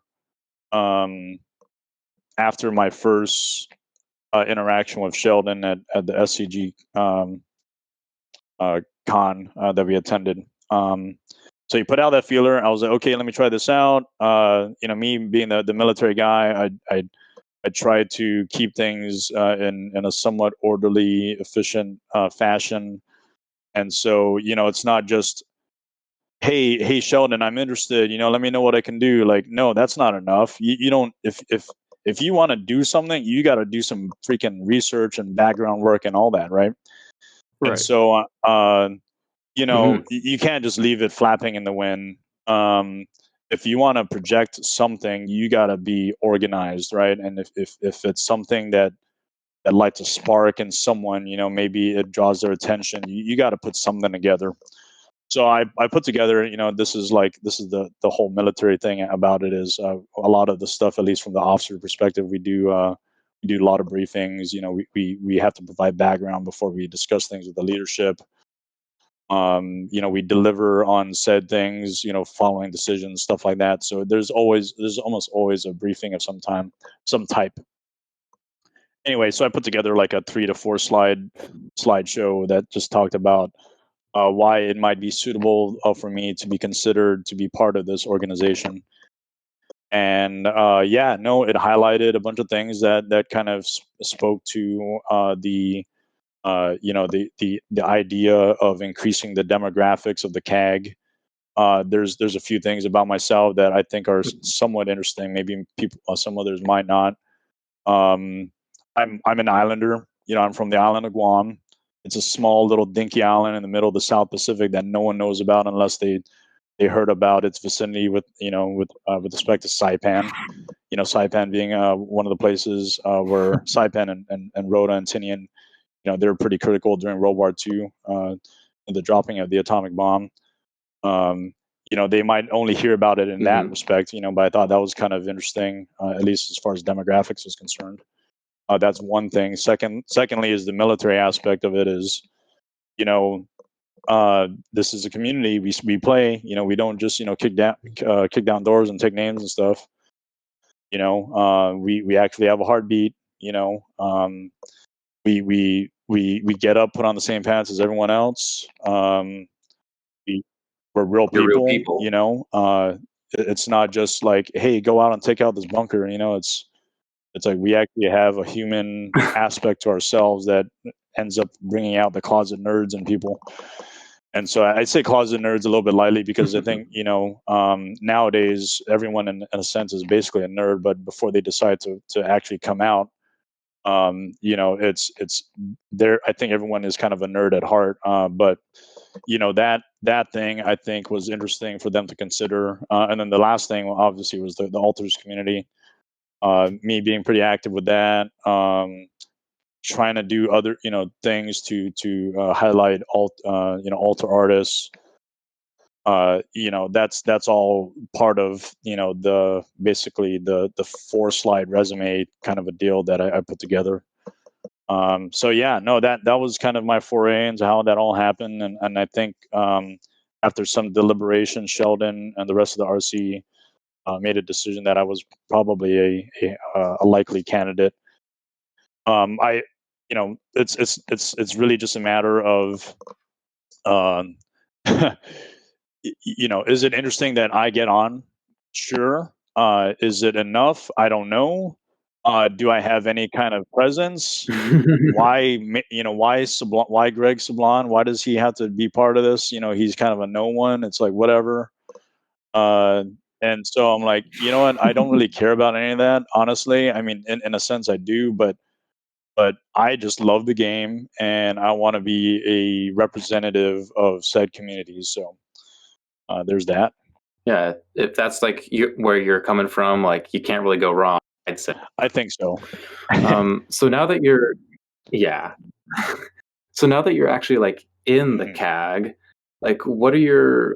[SPEAKER 4] after my first interaction with Sheldon at the SCG con that we attended. So he put out that feeler. I was like, okay, let me try this out. Me being the military guy, I tried to keep things in a somewhat orderly, efficient fashion. And so, it's not just, hey, Sheldon, I'm interested. Let me know what I can do. Like, no, that's not enough. You don't. If you want to do something, you got to do some freaking research and background work and all that, right? And
[SPEAKER 2] Right.
[SPEAKER 4] so,
[SPEAKER 3] Mhm.
[SPEAKER 4] you can't just leave it flapping in the wind. If you want to project something, you got to be organized, right? And if it's something that lights a spark in someone, maybe it draws their attention. You got to put something together. So I put together, this is the whole military thing about it is a lot of the stuff, at least from the officer perspective, we do a lot of briefings. We have to provide background before we discuss things with the leadership. We deliver on said things, following decisions, stuff like that. So there's almost always a briefing of some type. Anyway, so I put together like a 3 to 4 slideshow that just talked about why it might be suitable for me to be considered to be part of this organization. And it highlighted a bunch of things that kind of spoke to the idea of increasing the demographics of the CAG. There's a few things about myself that I think are somewhat interesting. Maybe people, some others might not. I'm an islander. I'm from the island of Guam. It's a small little dinky island in the middle of the South Pacific that no one knows about unless they heard about its vicinity with respect to Saipan. Saipan being one of the places where Saipan and Rhoda and Tinian, they were pretty critical during World War II, the dropping of the atomic bomb. They might only hear about it in that respect, but I thought that was kind of interesting, at least as far as demographics is concerned. That's one thing. Secondly, is the military aspect of it is, this is a community we play. We don't just kick down doors and take names and stuff. We actually have a heartbeat. We get up, put on the same pants as everyone else. We're real
[SPEAKER 3] You're real
[SPEAKER 4] people.
[SPEAKER 3] people.
[SPEAKER 4] It's not just like, hey, go out and take out this bunker. It's like we actually have a human aspect to ourselves that ends up bringing out the closet nerds in people. And so I say closet nerds a little bit lightly because I think, nowadays everyone in a sense is basically a nerd, but before they decide to actually come out, it's there. I think everyone is kind of a nerd at heart. But that thing I think was interesting for them to consider. And then the last thing, obviously, was the Alters community. Me being pretty active with that, trying to do other things to highlight alter artists. That's all part of the basically the 4-slide resume kind of a deal that I put together. So yeah, no, that was kind of my foray into how that all happened, and I think after some deliberation, Sheldon and the rest of the RC made a decision that I was probably a likely candidate. It's really just a matter of is it interesting that I get on? Sure. Is it enough? I don't know. Do I have any kind of presence? Why Sablan? Why Greg Sablan? Why does he have to be part of this? He's kind of a no one. It's like whatever. And so I'm like, you know what? I don't really care about any of that, honestly. I mean, in a sense, I do, but I just love the game, and I want to be a representative of said communities. So there's that.
[SPEAKER 3] Yeah, if that's like where you're coming from, like you can't really go wrong, I'd say.
[SPEAKER 4] I think so.
[SPEAKER 3] So now that you're, so now that you're actually like in the CAG, like what are your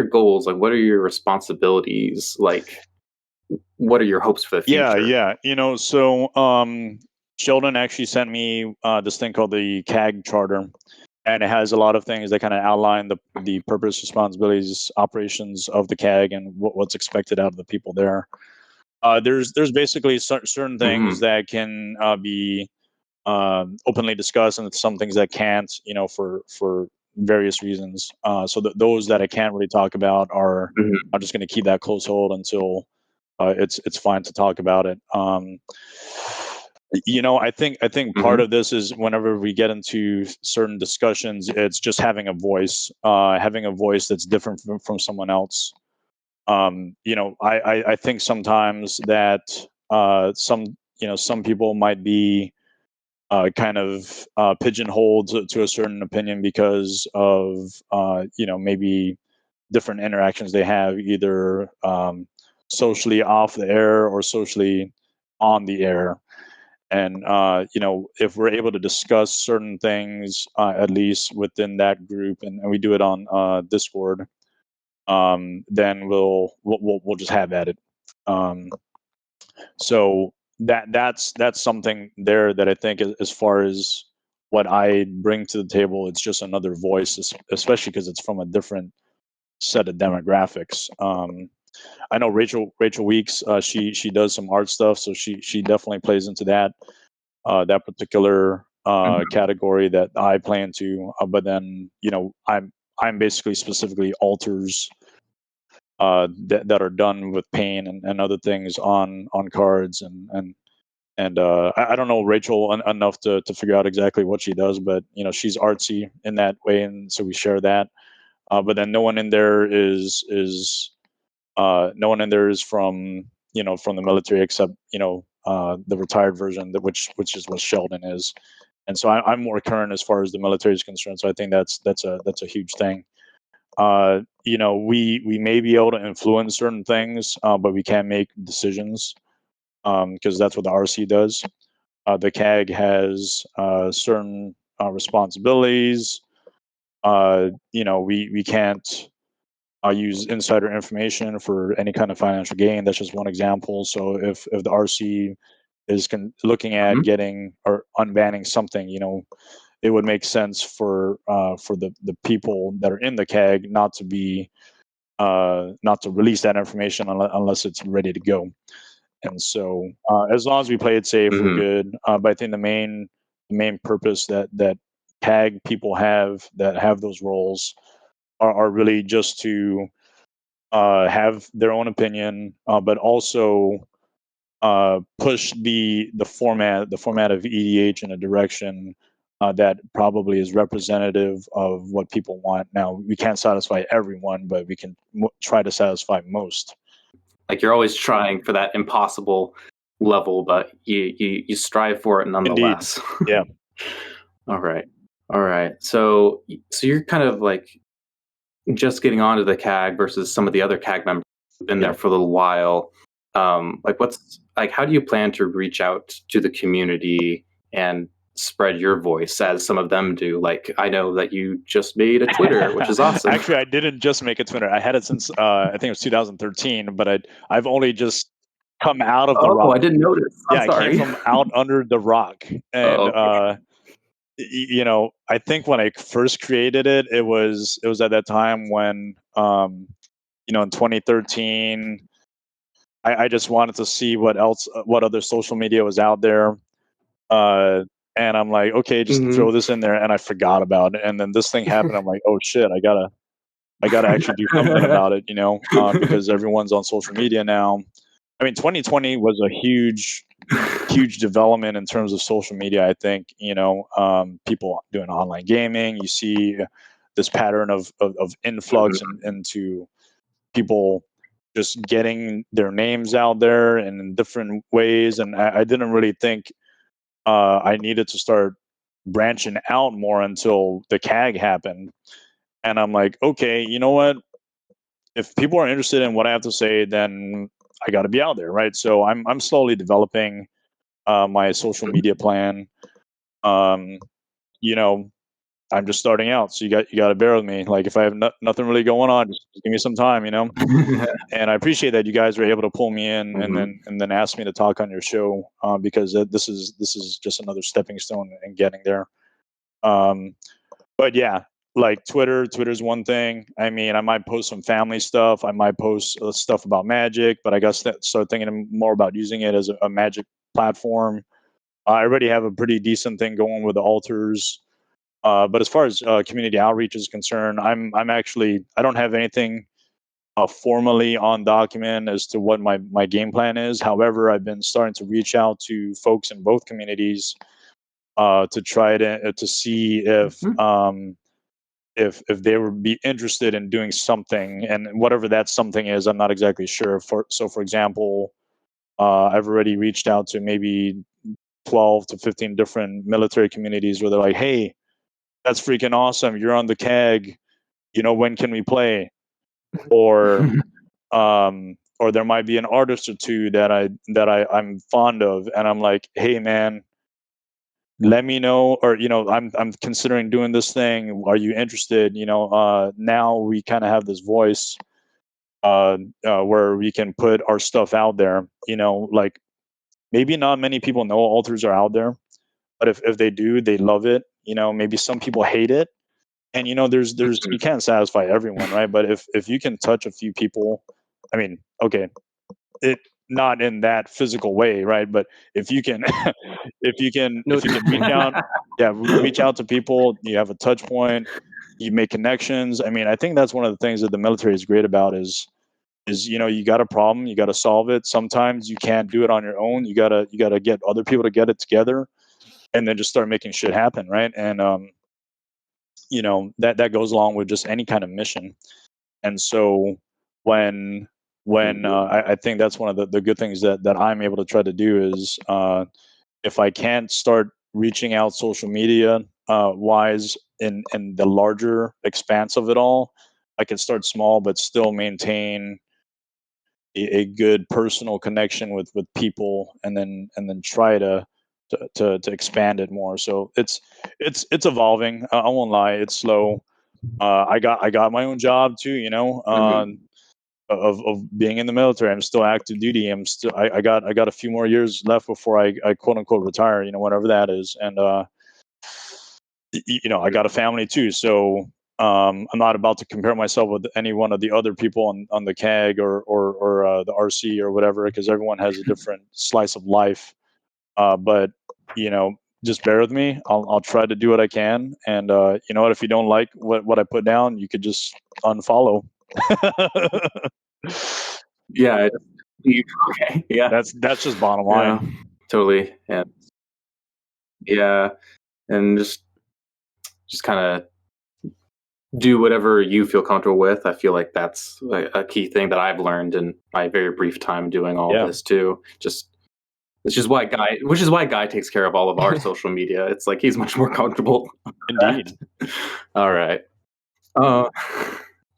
[SPEAKER 3] goals? Like what are your responsibilities? Like what are your hopes for the future?
[SPEAKER 4] Yeah. So Sheldon actually sent me this thing called the Cag Charter, and it has a lot of things that kind of outline the purpose, responsibilities, operations of the CAG, and what's expected out of the people there. There's basically certain things that can be openly discussed, and some things that can't, for various reasons. So those that I can't really talk about are I'm just going to keep that close hold until it's fine to talk about it. I think part of this is whenever we get into certain discussions, it's just having a voice that's different from someone else. I think sometimes that some people might be kind of pigeonholed to a certain opinion because of maybe different interactions they have, either socially off the air or socially on the air. And if we're able to discuss certain things, at least within that group, and we do it on Discord, then we'll just have at it. So that's something there that I think, as far as what I bring to the table, it's just another voice, especially because it's from a different set of demographics. I know Rachel Weeks, she does some art stuff, so she definitely plays into that particular category that I play into. But then I'm basically specifically alters that are done with paint and other things on cards, and I don't know Rachel enough to figure out exactly what she does, but she's artsy in that way, and so we share that. But then no one in there is from from the military, except the retired version, which is what Sheldon is. And so I'm more current as far as the military is concerned. So I think that's a huge thing. We may be able to influence certain things, but we can't make decisions, because that's what the RC does. The CAG has certain responsibilities. We can't use insider information for any kind of financial gain. That's just one example. So if the RC is looking at getting or unbanning something, it would make sense for the people that are in the CAG not to release that information unless it's ready to go. And so as long as we play it safe, we're good. But I think the main purpose that CAG people have that have those roles are really just to have their own opinion, but also push the format of EDH in a direction that probably is representative of what people want. Now, we can't satisfy everyone, but we can try to satisfy most.
[SPEAKER 3] Like you're always trying for that impossible level, but you strive for it nonetheless.
[SPEAKER 4] Indeed. Yeah.
[SPEAKER 3] All right. So you're kind of like just getting onto the CAG versus some of the other CAG members who've been there for a little while. How do you plan to reach out to the community and spread your voice as some of them do? Like, I know that you just made a Twitter, which is awesome.
[SPEAKER 4] Actually, I didn't just make a Twitter. I had it since I think it was 2013, but I've only just come out of the rock.
[SPEAKER 3] Oh, I didn't notice. I'm sorry.
[SPEAKER 4] I came from out under the rock, and
[SPEAKER 3] okay.
[SPEAKER 4] I think when I first created it, it was at that time when in 2013, I just wanted to see what other social media was out there. And I'm like, okay, just throw this in there, and I forgot about it. And then this thing happened. I'm like, oh shit, I gotta actually do something about it, because everyone's on social media now. I mean, 2020 was a huge development in terms of social media. I think people doing online gaming. You see this pattern of influx into people just getting their names out there in different ways, and I didn't really think I needed to start branching out more until the CAG happened. And I'm like, okay, you know what? If people are interested in what I have to say, then I got to be out there, right? So I'm slowly developing my social media plan. I'm just starting out, so you got to bear with me. Like, if I have nothing really going on, just give me some time, And I appreciate that you guys were able to pull me in and then ask me to talk on your show, because this is just another stepping stone in getting there. But yeah, like Twitter's one thing. I mean, I might post some family stuff. I might post stuff about Magic, but I guess start thinking more about using it as a Magic platform. I already have a pretty decent thing going with the Alters. But as far as community outreach is concerned, I'm actually, I don't have anything formally on document as to what my game plan is. However, I've been starting to reach out to folks in both communities to try to see if they would be interested in doing something, and whatever that something is, I'm not exactly sure. For example, I've already reached out to maybe 12 to 15 different military communities where they're like, hey, that's freaking awesome, you're on the CAG, when can we play? Or there might be an artist or two that I'm fond of, and I'm like, hey man, let me know, or I'm considering doing this thing, are you interested? Now we kind of have this voice where we can put our stuff out there. Like, maybe not many people know Alters are out there, but if they do, they love it. Maybe some people hate it, and there's you can't satisfy everyone, right? But if you can touch a few people, I mean, okay, it not in that physical way, right? But if you can reach out to people, you have a touch point, you make connections. I mean, I think that's one of the things that the military is great about is you got a problem, you got to solve it. Sometimes you can't do it on your own. You gotta get other people to get it together, and then just start making shit happen, right? And that goes along with just any kind of mission. And so when I think that's one of the good things that I'm able to try to do is if I can't start reaching out social media wise in the larger expanse of it all, I can start small but still maintain a good personal connection with people, and then try to expand it more. So it's evolving. I won't lie, it's slow. I got my own job too, of being in the military. I'm still active duty. I got a few more years left before I quote unquote retire, whatever that is. And I got a family too, so I'm not about to compare myself with any one of the other people on the CAG or the RC or whatever, because everyone has a different slice of life. But just bear with me. I'll try to do what I can. And you know what? If you don't like what I put down, you could just unfollow.
[SPEAKER 3] Yeah. Okay. Yeah.
[SPEAKER 4] That's just bottom line.
[SPEAKER 3] Yeah, totally. Yeah. And just kind of do whatever you feel comfortable with. I feel like that's a key thing that I've learned in my very brief time doing all this too. Which is why Guy takes care of all of our social media. It's like he's much more comfortable.
[SPEAKER 4] Indeed.
[SPEAKER 3] All right.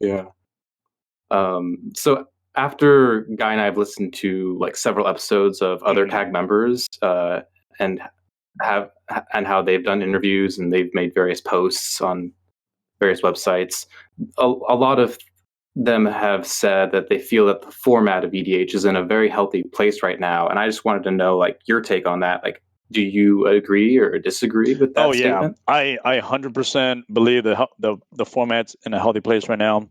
[SPEAKER 3] Yeah. So after Guy and I have listened to like several episodes of other CAG members, and how they've done interviews and they've made various posts on various websites, a lot of them have said that they feel that the format of EDH is in a very healthy place right now. And I just wanted to know, like, your take on that. Like, do you agree or disagree with that statement?
[SPEAKER 4] I 100% believe that the format's in a healthy place right now.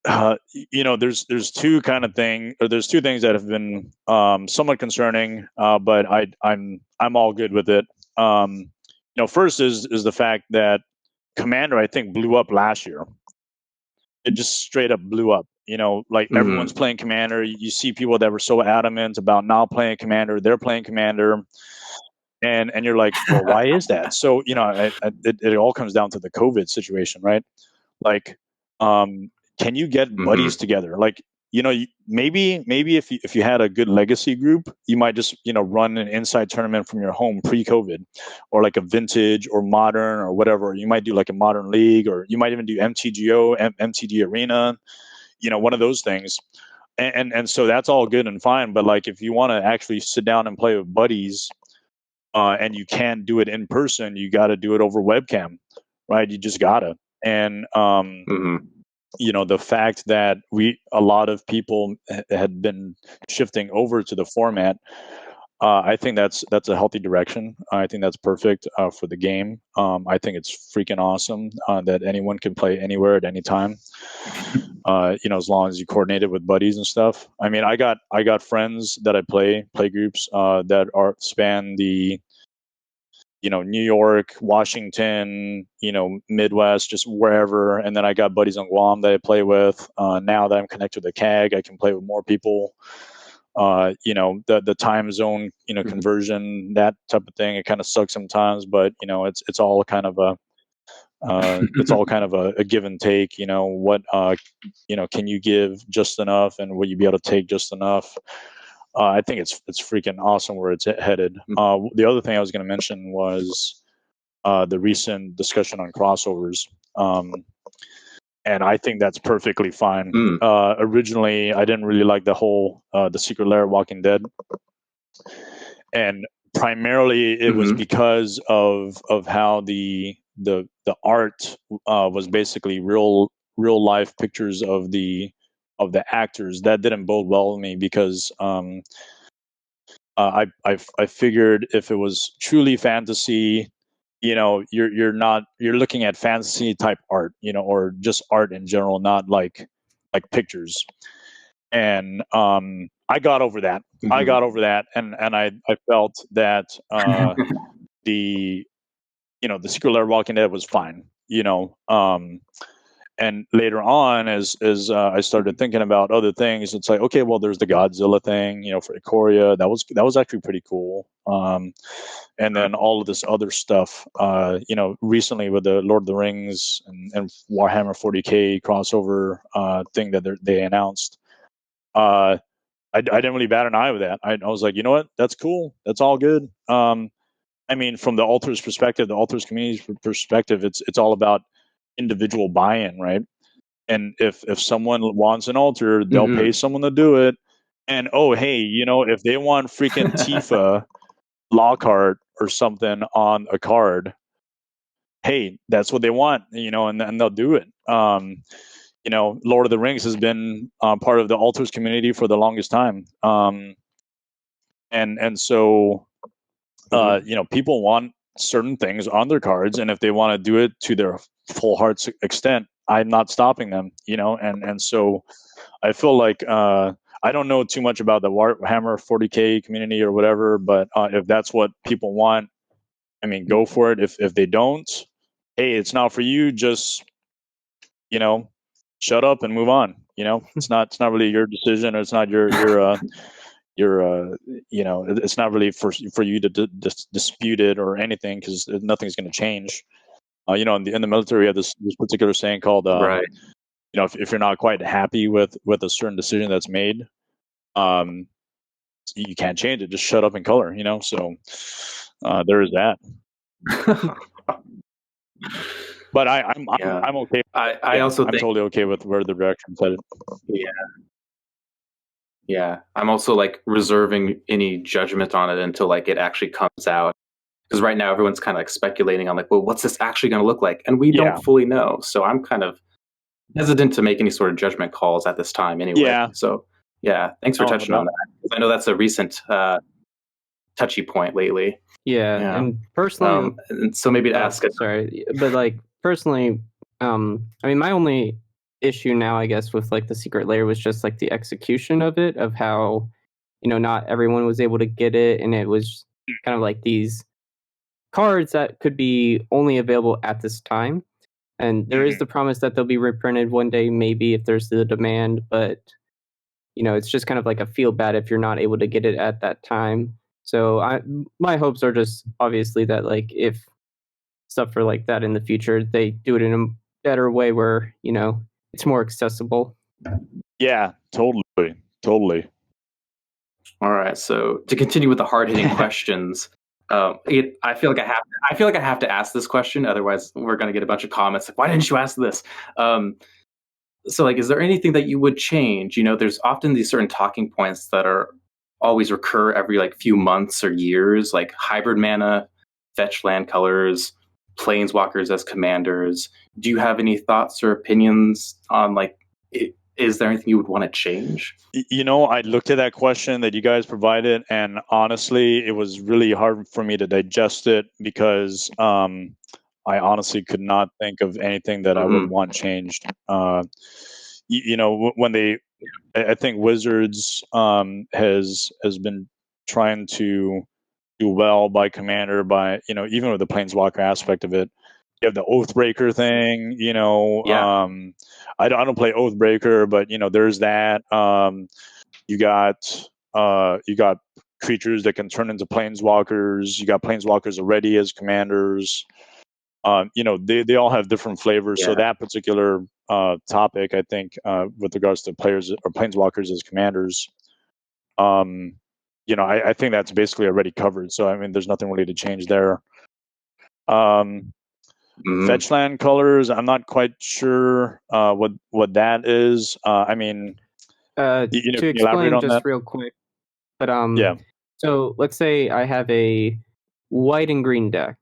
[SPEAKER 4] There's two kind of thing, or there's two things that have been somewhat concerning, but I'm all good with it. First is the fact that Commander, I think, blew up last year. It just straight up blew up. Everyone's playing Commander. You see people that were so adamant about not playing Commander. They're playing Commander. And you're like, well, why is that? So, it all comes down to the COVID situation, right? Like, can you get buddies together? Like, maybe if you had a good legacy group, you might just, run an inside tournament from your home pre-COVID, or like a vintage or modern or whatever. You might do like a modern league, or you might even do MTGO, MTG Arena, one of those things. And so that's all good and fine. But like, if you want to actually sit down and play with buddies, and you can't do it in person, you got to do it over webcam, right? You just gotta. And the fact that a lot of people had been shifting over to the format, I think that's a healthy direction. I think that's perfect for the game. I think it's freaking awesome that anyone can play anywhere at any time. As long as you coordinate it with buddies and stuff. I mean, I got friends that I play groups that span the New York, Washington, Midwest, just wherever. And then I got buddies on Guam that I play with. Now that I'm connected to the CAG, I can play with more people. The time zone, conversion, that type of thing, it kind of sucks sometimes, but it's all kind of a a give and take. What can you give just enough, and will you be able to take just enough? I think it's freaking awesome where it's headed. The other thing I was going to mention was the recent discussion on crossovers, and I think that's perfectly fine. Originally, I didn't really like the whole the Secret Lair Walking Dead, and primarily it was because of how the art was basically real life pictures of the actors. That didn't bode well with me, because I figured if it was truly fantasy, you're looking at fantasy type art, or just art in general, not like pictures. And I got over that. I got over that, and I felt that the Secret Lair Walking Dead was fine. And later on, as I started thinking about other things, it's like, okay, well, there's the Godzilla thing, for Ikoria. That was actually pretty cool. And then all of this other stuff, recently with the Lord of the Rings and Warhammer 40K crossover thing that they announced. I didn't really bat an eye with that. I was like, you know what? That's cool. That's all good. I mean, from the Alters perspective, the Alters community perspective, it's all about individual buy-in, right? And if someone wants an altar, they'll pay someone to do it. And hey, if they want freaking Tifa Lockhart or something on a card, hey, that's what they want, and they'll do it. Lord of the Rings has been part of the Alters community for the longest time, and so people want certain things on their cards, and if they want to do it to their full heart's extent, I'm not stopping them, and so I feel like I don't know too much about the Warhammer 40K community or whatever, but if that's what people want, I mean, go for it. If they don't, hey, it's not for you. Just shut up and move on. It's not really your decision, or it's not your it's not really for you to dispute it or anything, because nothing's going to change. In the military, we have this particular saying called,
[SPEAKER 3] right.
[SPEAKER 4] If you're not quite happy with a certain decision that's made, you can't change it. Just shut up and color. So there is that. But I'm okay.
[SPEAKER 3] I also
[SPEAKER 4] I'm
[SPEAKER 3] think
[SPEAKER 4] totally okay with where the direction's headed.
[SPEAKER 3] Yeah, I'm also like reserving any judgment on it until like it actually comes out. Because right now everyone's kind of like speculating on like, well, what's this actually going to look like? And we don't fully know. So I'm kind of hesitant to make any sort of judgment calls at this time anyway.
[SPEAKER 4] Yeah.
[SPEAKER 3] So yeah, thanks for touching on that. Because I know that's a recent touchy point lately.
[SPEAKER 2] Yeah. And personally,
[SPEAKER 3] and so maybe to ask it.
[SPEAKER 2] Sorry, but like personally, I mean, my only issue now, I guess, with like the secret layer was just like the execution of it, of how, you know, not everyone was able to get it, and it was kind of like these cards that could be only available at this time. And there is the promise that they'll be reprinted one day, maybe if there's the demand, but you know, it's just kind of like a feel bad if you're not able to get it at that time. So my hopes are just obviously that like if stuff are like that in the future, they do it in a better way where, you know, it's more accessible.
[SPEAKER 4] Yeah, totally.
[SPEAKER 3] All right, so to continue with the hard-hitting questions, I feel like I have to ask this question, otherwise we're going to get a bunch of comments like, why didn't you ask this? So like, is there anything that you would change? You know, there's often these certain talking points that are always recur every like few months or years, like hybrid mana, Fetchland Colors, Planeswalkers as commanders. Do you have any thoughts or opinions on like, is there anything you would want to change?
[SPEAKER 4] You know, I looked at that question that you guys provided, and honestly, it was really hard for me to digest it because I honestly could not think of anything that I would want changed. You know, when I think Wizards has been trying to do well by commander, by, you know, even with the Planeswalker aspect of it. You have the Oathbreaker thing, you know. I don't play Oathbreaker, but you know, there's that. You got creatures that can turn into Planeswalkers. You got Planeswalkers already as commanders. You know, they all have different flavors. So that particular topic, I think, with regards to players or Planeswalkers as commanders, you know, I think that's basically already covered. So I mean, there's nothing really to change there. Fetchland Colors, I'm not quite sure what that is. I mean, you know,
[SPEAKER 2] to explain just real quick, but so let's say I have a white and green deck.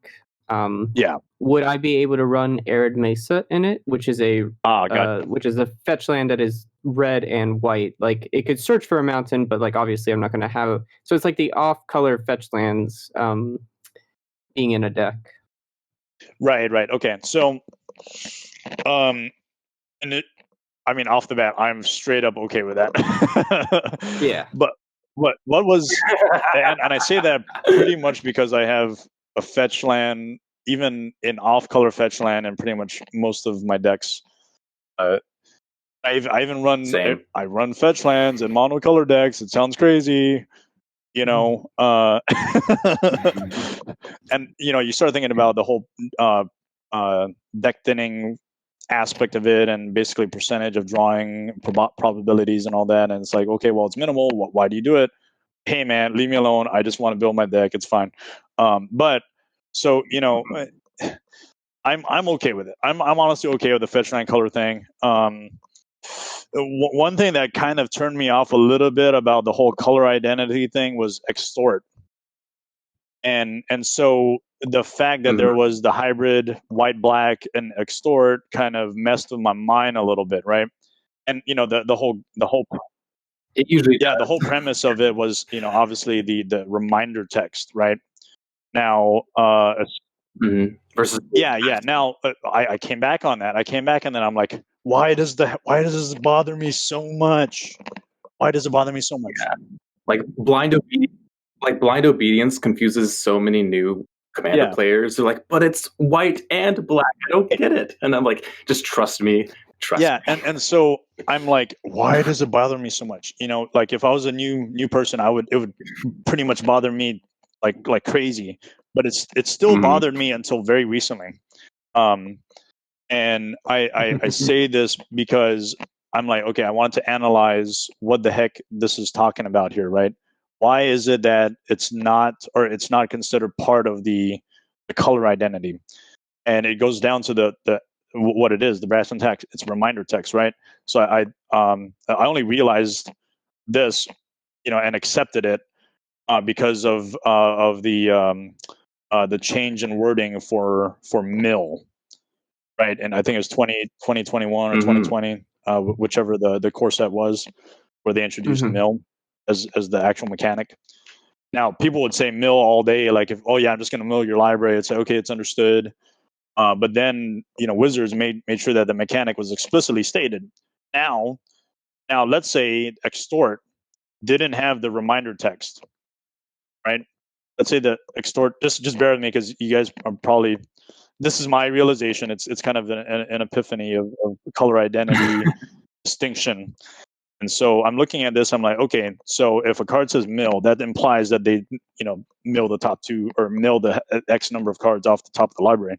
[SPEAKER 2] Would I be able to run Arid Mesa in it, which is a fetchland that is red and white? Like it could search for a mountain, but like obviously I'm not going to have. So it's like the off-color fetchlands being in a deck.
[SPEAKER 4] Right. Okay. So, and it, I mean, off the bat, I'm straight up okay with that.
[SPEAKER 2] Yeah.
[SPEAKER 4] But what was, and I say that pretty much because I have a fetchland, even in off-color fetchland, and pretty much most of my decks. I even run I run fetchlands and monocolor decks. It sounds crazy. You know, and you know, you start thinking about the whole deck thinning aspect of it, and basically percentage of drawing probabilities and all that. And it's like, okay, well, it's minimal. Why do you do it? Hey, man, leave me alone. I just want to build my deck. It's fine. But so you know, I'm okay with it. I'm honestly okay with the Fetchland color thing. One thing that kind of turned me off a little bit about the whole color identity thing was extort, and so the fact that there was the hybrid white black and extort kind of messed with my mind a little bit, right? And you know, the whole
[SPEAKER 3] it usually
[SPEAKER 4] the whole premise of it was, you know, obviously the reminder text, right? Now
[SPEAKER 3] versus
[SPEAKER 4] now I came back on that. I came back and then I'm like, why does this bother me so much? Why does it bother me so much?
[SPEAKER 3] Yeah. Like blind obedience confuses so many new commander players. They're like, but it's white and black. I don't get it. And I'm like, just trust me. Trust me.
[SPEAKER 4] And so I'm like, why does it bother me so much? You know, like if I was a new person, it would pretty much bother me like crazy. But it still bothered me until very recently. And I say this because I'm like, okay, I want to analyze what the heck this is talking about here, right? Why is it that it's not considered part of the color identity? and it goes down to the what it is, the brass and text. It's reminder text, right? So I only realized this, and accepted it because of the change in wording for mill, right? And I think it was 2021 or 2020, whichever the core set was, where they introduced mill as the actual mechanic. Now, people would say mill all day, like, I'm just going to mill your library. It's like, okay, it's understood. But then, Wizards made sure that the mechanic was explicitly stated. Now, let's say extort didn't have the reminder text, right? Let's say that extort, just bear with me because you guys are probably, this is my realization. It's kind of an epiphany of color identity distinction. And so I'm looking at this, I'm like, okay, so if a card says mill, that implies that they, mill the top two or mill the X number of cards off the top of the library.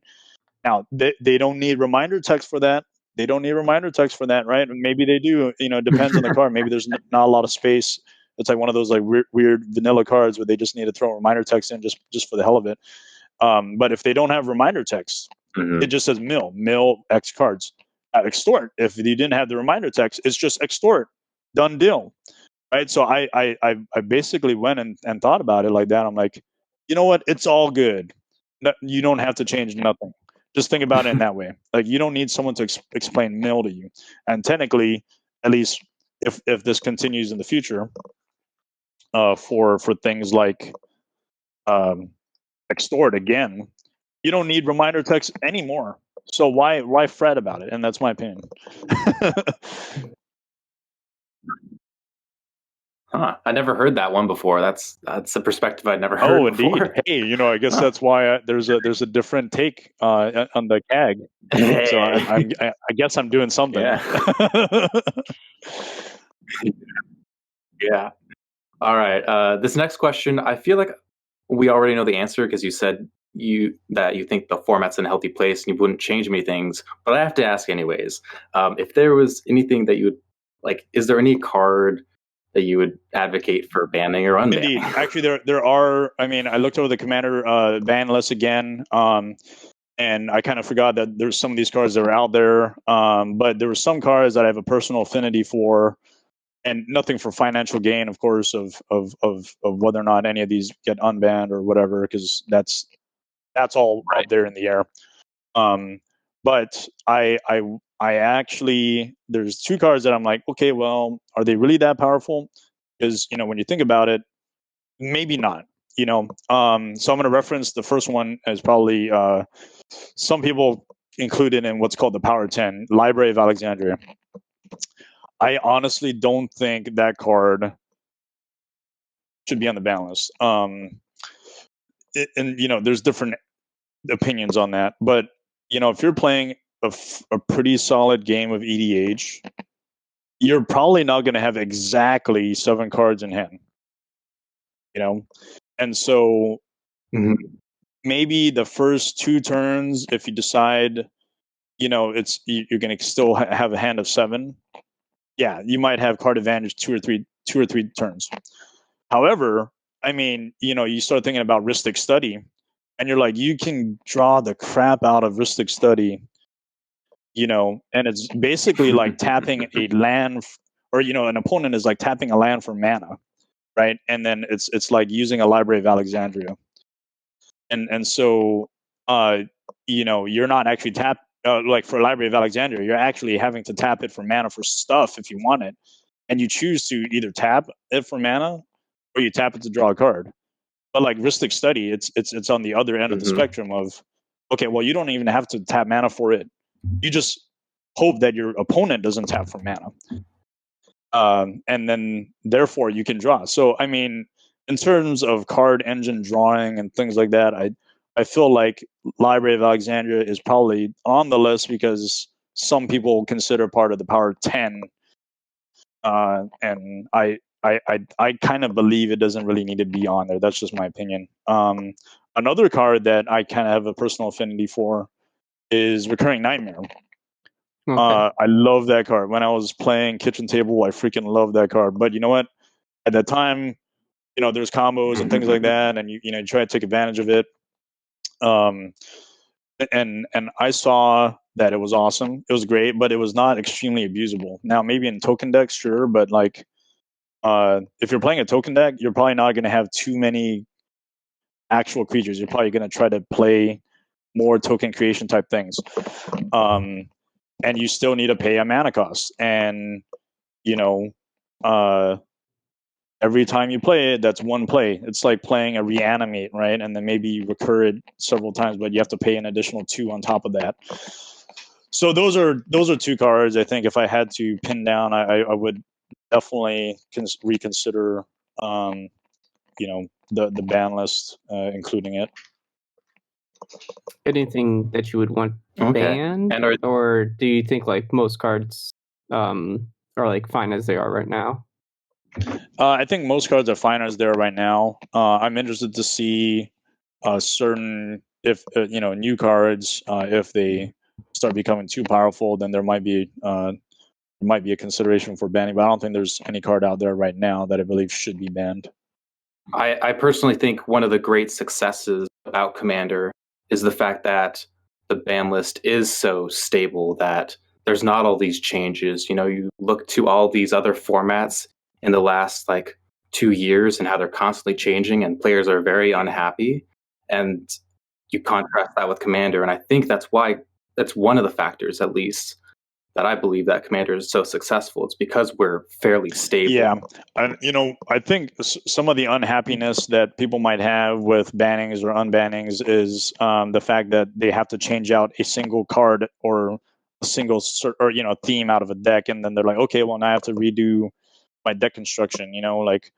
[SPEAKER 4] Now, they don't need reminder text for that. They don't need reminder text for that, right? Maybe they do, it depends on the card. Maybe there's not a lot of space. It's like one of those like weird vanilla cards where they just need to throw reminder text in just for the hell of it. But if they don't have reminder text, it just says mill X cards. Extort, if you didn't have the reminder text, it's just extort. Done deal, right? So I basically went and thought about it like that. I'm like, you know what? It's all good. You don't have to change nothing. Just think about it in that way. Like, you don't need someone to explain mill to you. And technically, at least if this continues in the future, for things like extort again, you don't need reminder text anymore. So why fret about it? And that's my opinion.
[SPEAKER 3] I never heard that one before. That's a perspective I'd never heard before.
[SPEAKER 4] Indeed. Hey, I guess that's why there's a different take on the CAG. So I guess I'm doing something.
[SPEAKER 3] Yeah. Yeah. All right. This next question, I feel like we already know the answer because you said that you think the format's in a healthy place and you wouldn't change many things. But I have to ask anyways. If there was anything that you would like, is there any card that you would advocate for banning or unbanning?
[SPEAKER 4] Indeed. Actually, there are. I mean, I looked over the Commander ban list again, and I kind of forgot that there's some of these cards that are out there. But there were some cards that I have a personal affinity for, and nothing for financial gain, of course, of whether or not any of these get unbanned or whatever, because that's all right there in the air. But I actually, there's two cards that I'm like, okay, well, are they really that powerful? Because, when you think about it, maybe not, so I'm going to reference the first one as probably some people include it in what's called the Power 10, Library of Alexandria. I honestly don't think that card should be on the ban list. And there's different opinions on that, but if you're playing a pretty solid game of EDH, you're probably not going to have exactly 7 cards in hand, and so maybe the first 2 turns, if you decide, you're going to still have a hand of 7. Yeah, you might have card advantage 2 or 3 turns. However, I mean, you start thinking about Ristic Study, and you're like, you can draw the crap out of Ristic Study, and it's basically like tapping a land, or an opponent is like tapping a land for mana, right? And then it's like using a Library of Alexandria, and so you're not actually like for Library of Alexandria, you're actually having to tap it for mana for stuff if you want it, and you choose to either tap it for mana or you tap it to draw a card. But like Ristic Study, it's on the other end of the spectrum of, okay, well, you don't even have to tap mana for it. You just hope that your opponent doesn't tap for mana. And then therefore you can draw. So, I mean, in terms of card engine drawing and things like that, I feel like Library of Alexandria is probably on the list because some people consider part of the Power 10. And I kind of believe it doesn't really need to be on there. That's just my opinion. Another card that I kind of have a personal affinity for is Recurring Nightmare. Okay. I love that card. When I was playing Kitchen Table, I freaking love that card. But you know what? At that time, there's combos and things like that, and you try to take advantage of it. And and I saw that it was awesome. It was great, but it was not extremely abusable. Now, maybe in token decks, sure, but like if you're playing a token deck, you're probably not going to have too many actual creatures. You're probably going to try to play more token creation type things, and you still need to pay a mana cost. And you know, every time you play it, that's one play. It's like playing a reanimate, right? And then maybe you recur it several times, but you have to pay an additional 2 on top of that. So those are 2 cards. I think if I had to pin down, I would definitely reconsider, the ban list, including it.
[SPEAKER 2] Anything that you would want banned,
[SPEAKER 3] And
[SPEAKER 2] or do you think like most cards are like fine as they are right now?
[SPEAKER 4] I think most cards are fine as they are right now. I'm interested to see certain new cards. If they start becoming too powerful, then there might be a consideration for banning. But I don't think there's any card out there right now that I believe should be banned.
[SPEAKER 3] I personally think one of the great successes about Commander is the fact that the ban list is so stable that there's not all these changes. You know, you look to all these other formats in the last like 2 years and how they're constantly changing and players are very unhappy. And you contrast that with Commander. And I think that's one of the factors, at least, that I believe that Commander is so successful. It's because we're fairly stable.
[SPEAKER 4] Yeah, I think some of the unhappiness that people might have with bannings or unbannings is the fact that they have to change out a single card or a single theme out of a deck, and then they're like, okay, well now I have to redo my deck construction. Like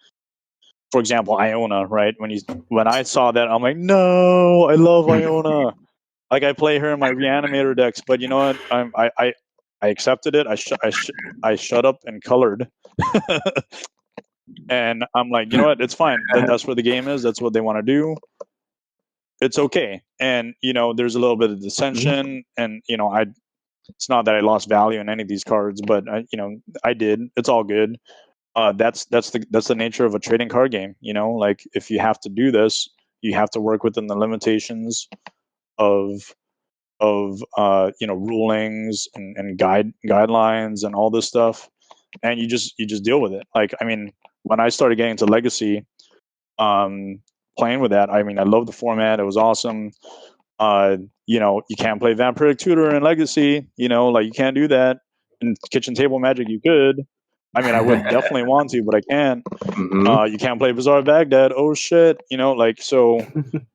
[SPEAKER 4] for example, Iona, right? When I saw that, I'm like, no, I love Iona. Like I play her in my reanimator decks, but you know what? I accepted it. I shut up and colored, and I'm like, you know what? It's fine. That's where the game is. That's what they want to do. It's okay. And there's a little bit of dissension, and it's not that I lost value in any of these cards, but I did. It's all good. That's the nature of a trading card game. Like if you have to do this, you have to work within the limitations of rulings and guidelines and all this stuff, and you just deal with it. Like I mean, when I started getting into Legacy, playing with that, I mean, I love the format. It was awesome. You can't play Vampiric Tutor in Legacy. Like you can't do that in Kitchen Table Magic. You could. I mean, I would definitely want to, but I can't.
[SPEAKER 3] Mm-hmm.
[SPEAKER 4] You can't play Bazaar Baghdad. Oh shit! Like so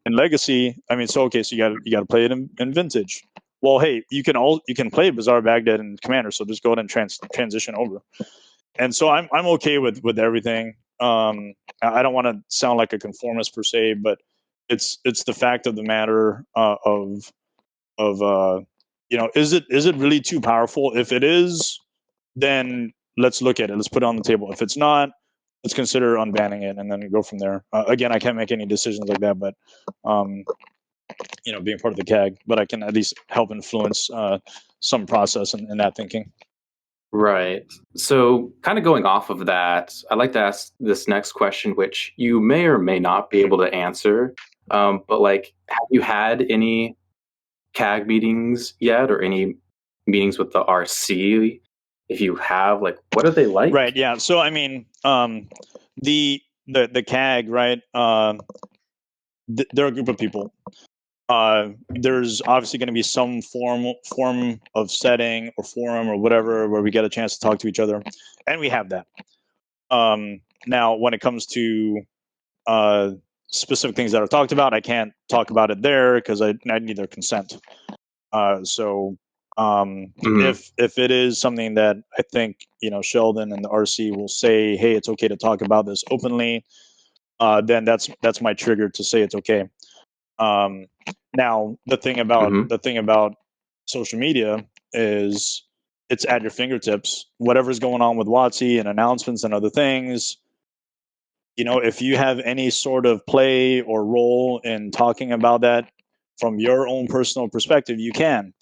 [SPEAKER 4] in Legacy. I mean, so okay, so you got to play it in Vintage. Well, hey, you can play Bazaar Baghdad in Commander, so just go ahead and transition over. And so I'm okay with everything. I don't want to sound like a conformist per se, but it's the fact of the matter of is it really too powerful? If it is, then let's look at it. Let's put it on the table. If it's not, let's consider unbanning it and then go from there. Again, I can't make any decisions like that, but being part of the CAG, but I can at least help influence some process in that thinking.
[SPEAKER 3] Right. So kind of going off of that, I'd like to ask this next question, which you may or may not be able to answer. But like, have you had any CAG meetings yet, or any meetings with the RC? If you have, like, what are they like?
[SPEAKER 4] Right. Yeah. So I mean, the CAG, right? They're a group of people. There's obviously going to be some form of setting or forum or whatever where we get a chance to talk to each other, and we have that. Now, when it comes to specific things that are talked about, I can't talk about it there because I need their consent. If it is something that I think Sheldon and the RC will say, hey, it's okay to talk about this openly, then that's my trigger to say it's okay. Now the thing about social media is it's at your fingertips. Whatever's going on with WotC and announcements and other things, if you have any sort of play or role in talking about that from your own personal perspective, you can.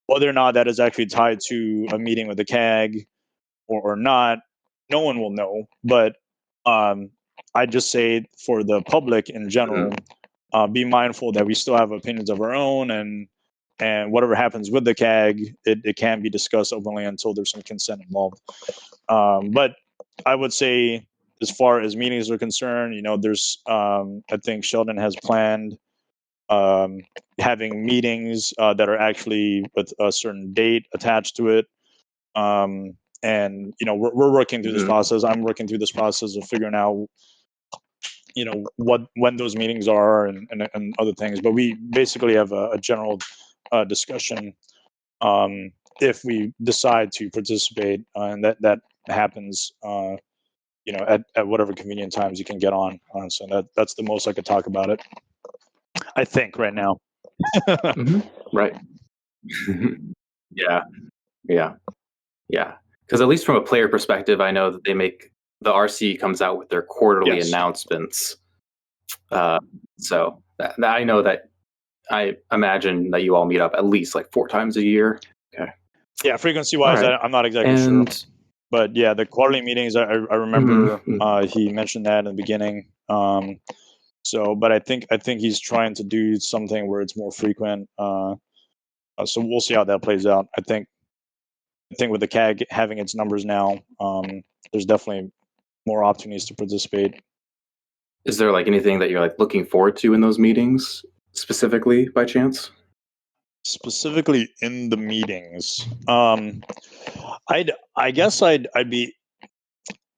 [SPEAKER 4] Whether or not that is actually tied to a meeting with the CAG or not, no one will know. But I just say for the public in general, be mindful that we still have opinions of our own, and and whatever happens with the CAG, it can be discussed openly until there's some consent involved. But I would say, as far as meetings are concerned, there's I think Sheldon has planned having meetings that are actually with a certain date attached to it. And we're working through this process. I'm working through this process of figuring out when those meetings are and other things. But we basically have a general discussion if we decide to participate, and that happens at whatever convenient times you can get on. So that's the most I could talk about it, I think, right now.
[SPEAKER 3] Right. Yeah. Because at least from a player perspective, I know that the RC comes out with their quarterly announcements. So I know that I imagine that you all meet up at least like 4 times a year. Okay.
[SPEAKER 4] Yeah, frequency-wise, right. I'm not exactly sure. But yeah, the quarterly meetings, I remember he mentioned that in the beginning. But I think he's trying to do something where it's more frequent. So we'll see how that plays out. I think with the CAG having its numbers now, there's definitely more opportunities to participate.
[SPEAKER 3] Is there like anything that you're like looking forward to in those meetings specifically, by chance?
[SPEAKER 4] Specifically in the meetings, I guess I'd be,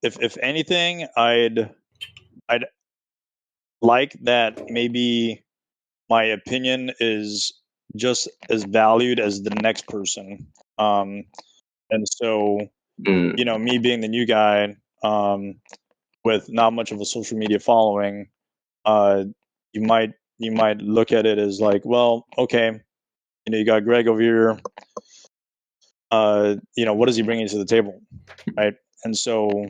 [SPEAKER 4] if anything, I'd like that maybe my opinion is just as valued as the next person. And so, me being the new guy, with not much of a social media following, you might look at it as like, well, okay, you got Greg over here. What is he bringing to the table, right? And so,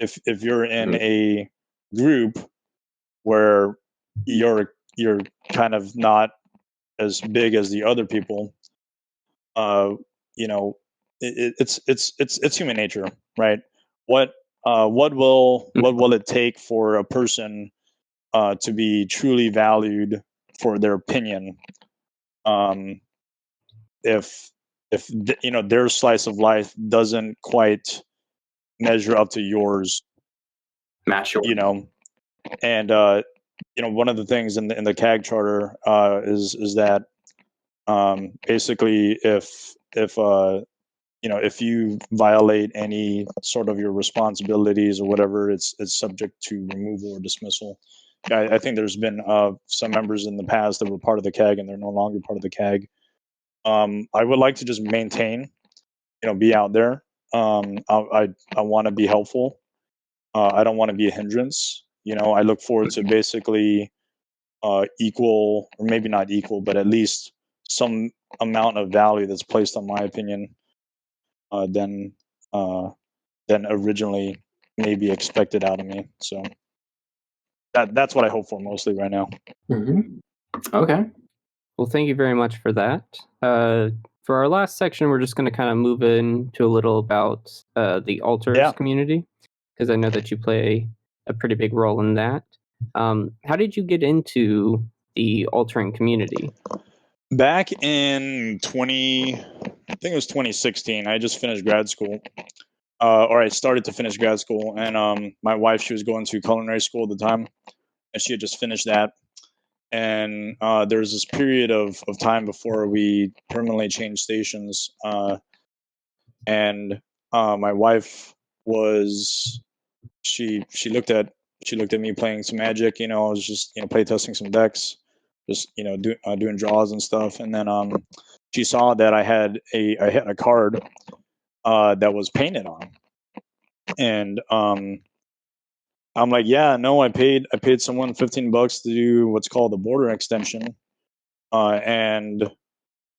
[SPEAKER 4] if you're in a group where you're kind of not as big as the other people, it's human nature, right? What will it take for a person to be truly valued for their opinion? If their slice of life doesn't quite measure up to yours,
[SPEAKER 3] match yours,
[SPEAKER 4] and one of the things in the Cag Charter is that basically if you violate any sort of your responsibilities or whatever, it's subject to removal or dismissal. I think there's been some members in the past that were part of the CAG and they're no longer part of the CAG. I would like to just maintain, be out there. I want to be helpful. I don't want to be a hindrance. I look forward to basically equal, or maybe not equal, but at least some amount of value that's placed on my opinion than originally maybe expected out of me. So that's what I hope for mostly right now.
[SPEAKER 3] Okay.
[SPEAKER 2] Well, thank you very much for that. For our last section, we're just going to kind of move into a little about the Alters community, because I know that you play a pretty big role in that. How did you get into the altering community?
[SPEAKER 4] Back in I think it was 2016, I just finished grad school, or I started to finish grad school, and my wife, she was going to culinary school at the time, and she had just finished that. And there was this period of time before we permanently changed stations, and my wife she looked at me playing some Magic. I was just play testing some decks, just doing draws and stuff. And then she saw that I had a card that was painted on, and I'm like, yeah, no, I paid someone $15 to do what's called a border extension, and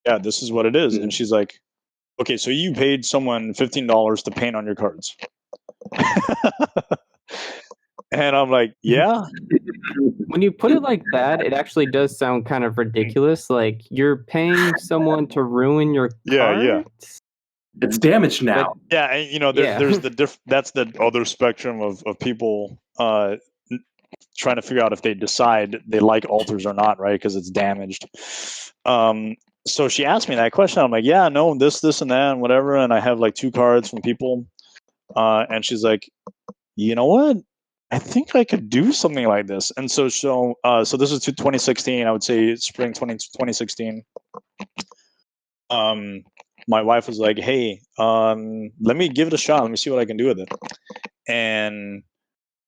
[SPEAKER 4] yeah, this is what it is. And she's like, okay, so you paid someone $15 to paint on your cards. And I'm like, yeah.
[SPEAKER 2] When you put it like that, it actually does sound kind of ridiculous. Like you're paying someone to ruin your cards?
[SPEAKER 4] Yeah.
[SPEAKER 3] It's damaged now.
[SPEAKER 4] But, yeah, and there's that's the other spectrum of people trying to figure out if they decide they like alters or not, right? Because it's damaged. so she asked me that question. I'm like, yeah, no, this, and that, and whatever. And I have like 2 cards from people. And she's like, you know what? I think I could do something like this. And so this is 2016. I would say spring 2016. My wife was like, hey, let me give it a shot. Let me see what I can do with it. And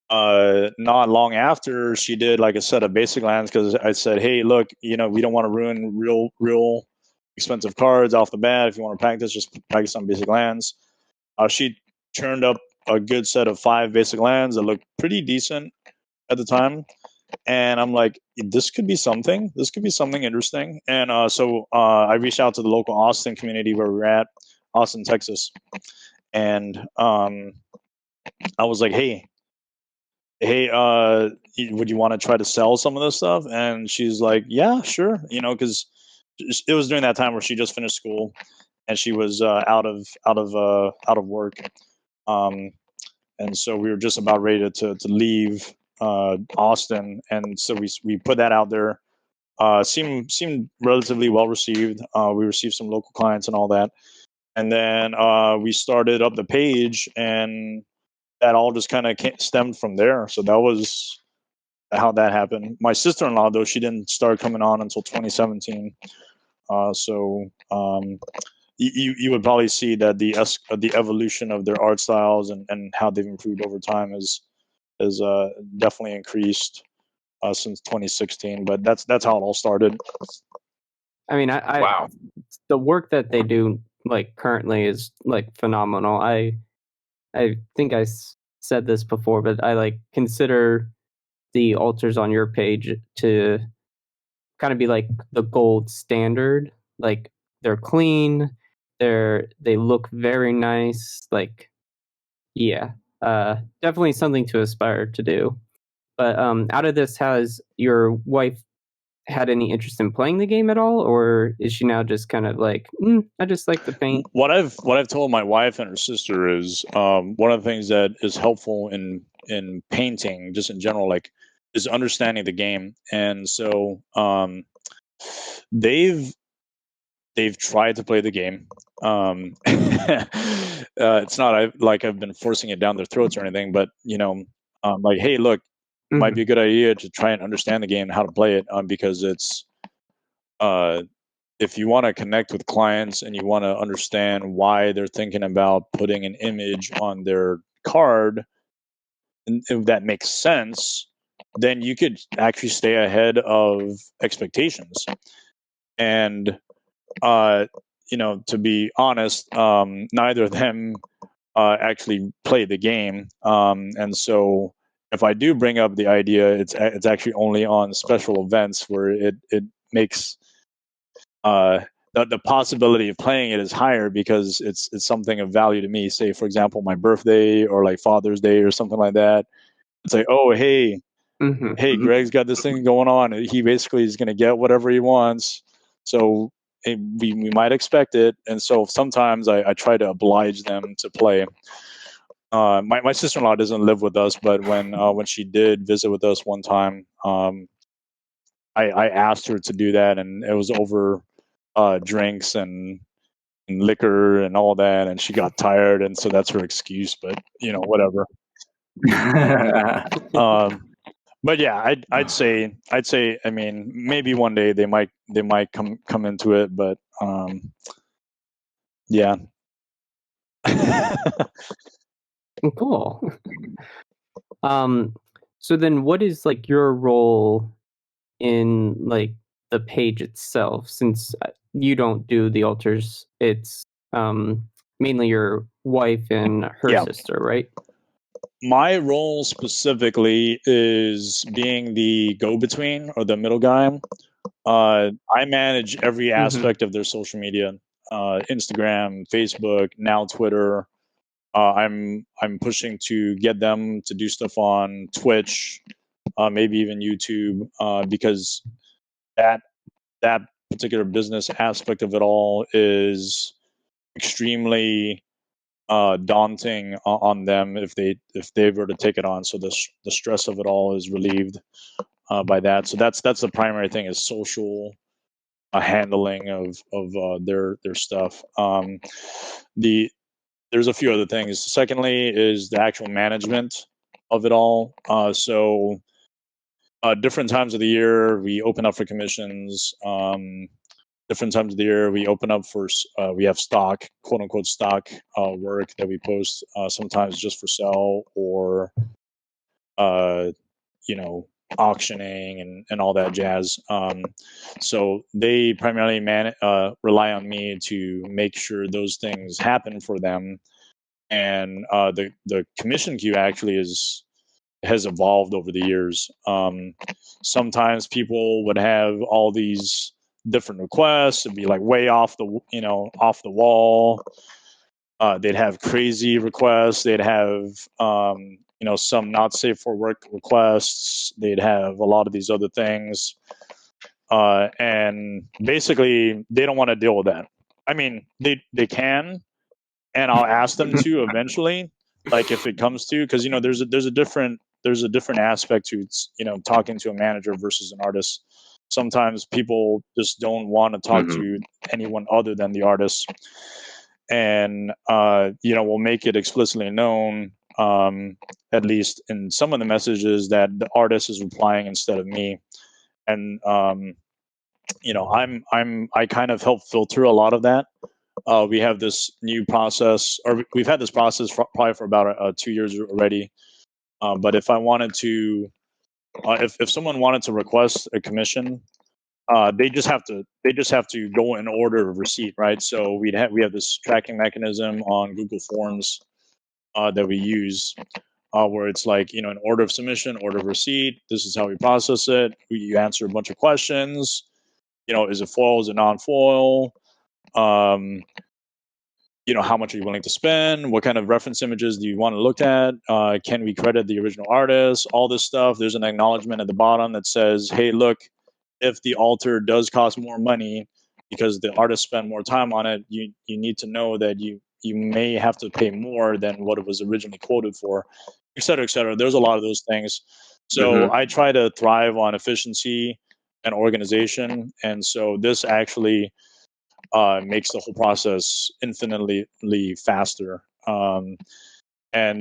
[SPEAKER 4] not long after, she did like a set of basic lands, because I said, hey, look, we don't want to ruin real expensive cards off the bat. If you want to practice, just practice on basic lands. She turned up a good set of 5 basic lands that looked pretty decent at the time. And I'm like, this could be something. This could be something interesting. And so I reached out to the local Austin community where we're at, Austin, Texas. And I was like, hey, would you want to try to sell some of this stuff? And she's like, yeah, sure. Because it was during that time where she just finished school and she was out of work. And so we were just about ready to leave Austin, and so we put that out there. Seemed relatively well received. We received some local clients and all that, and then we started up the page, and that all just kind of stemmed from there. So that was how that happened. My sister-in-law, though, she didn't start coming on until 2017. You would probably see that the evolution of their art styles and how they've improved over time has definitely increased since 2016. But that's how it all started.
[SPEAKER 2] I mean,
[SPEAKER 3] Wow.
[SPEAKER 2] the work that they do like currently is like phenomenal. I think I said this before, but I like consider the altars on your page to kind of be like the gold standard. Like they're clean, they look very nice. Like, yeah, definitely something to aspire to do. But out of this, has your wife had any interest in playing the game at all, or is she now just kind of like, I just like the paint?
[SPEAKER 4] What I've told my wife and her sister is one of the things that is helpful in painting, just in general, like, is understanding the game. And so they've tried to play the game. It's not like I've been forcing it down their throats or anything, but like, hey, look, it might be a good idea to try and understand the game and how to play it, because it's if you want to connect with clients and you want to understand why they're thinking about putting an image on their card, and if that makes sense, then you could actually stay ahead of expectations. And to be honest, neither of them actually play the game, and so if I do bring up the idea, it's actually only on special events where it makes the possibility of playing it is higher, because it's something of value to me. Say, for example, my birthday or like Father's Day or something like that. It's like, oh, hey, Greg's got this thing going on. He basically is going to get whatever he wants. So we might expect it. And so sometimes I try to oblige them to play. My sister-in-law doesn't live with us, but when she did visit with us one time, I asked her to do that, and it was over drinks and liquor and all that, and she got tired, and so that's her excuse. But whatever. But yeah, I'd say I mean, maybe one day they might come into it, but yeah.
[SPEAKER 2] Cool. So then what is like your role in like the page itself, since you don't do the altars? It's mainly your wife and her sister, right?
[SPEAKER 4] My role specifically is being the go-between or the middle guy. I manage every aspect of their social media, Instagram, Facebook, now Twitter. I'm pushing to get them to do stuff on Twitch, maybe even YouTube, because that particular business aspect of it all is extremely daunting on them if they were to take it on. So the stress of it all is relieved by that. So that's the primary thing, is social handling of their stuff. There's a few other things. Secondly, is the actual management of it all. So different times of the year we open up for commissions. Different times of the year we open up for we have stock, quote unquote stock work that we post, sometimes just for sale, or auctioning and all that jazz. So they primarily rely on me to make sure those things happen for them. And the commission queue actually has evolved over the years. Sometimes people would have all these different requests and be like way off the wall. They'd have crazy requests. They'd have some not safe for work requests. They'd have a lot of these other things, and basically they don't want to deal with that. I mean, they can, and I'll ask them to eventually, like if it comes to, because there's a different aspect to talking to a manager versus an artist. Sometimes people just don't want to talk to anyone other than the artist, and we'll make it explicitly known, at least in some of the messages, that the artist is replying instead of me. And I kind of help filter a lot of that. We have this new process, or we've had this process probably for about 2 years already. But if I wanted to, if someone wanted to request a commission, they just have to go in order of receipt, right? So we have this tracking mechanism on Google Forms that we use, where it's like, an order of submission, order of receipt. This is how we process it. You answer a bunch of questions. Is it foil? Is it non-foil? How much are you willing to spend? What kind of reference images do you want to look at? Can we credit the original artist? All this stuff. There's an acknowledgement at the bottom that says, hey, look, if the alter does cost more money because the artist spent more time on it, you need to know that you may have to pay more than what it was originally quoted for, et cetera, et cetera. There's a lot of those things. So I try to thrive on efficiency and organization. And so this actually makes the whole process infinitely faster. And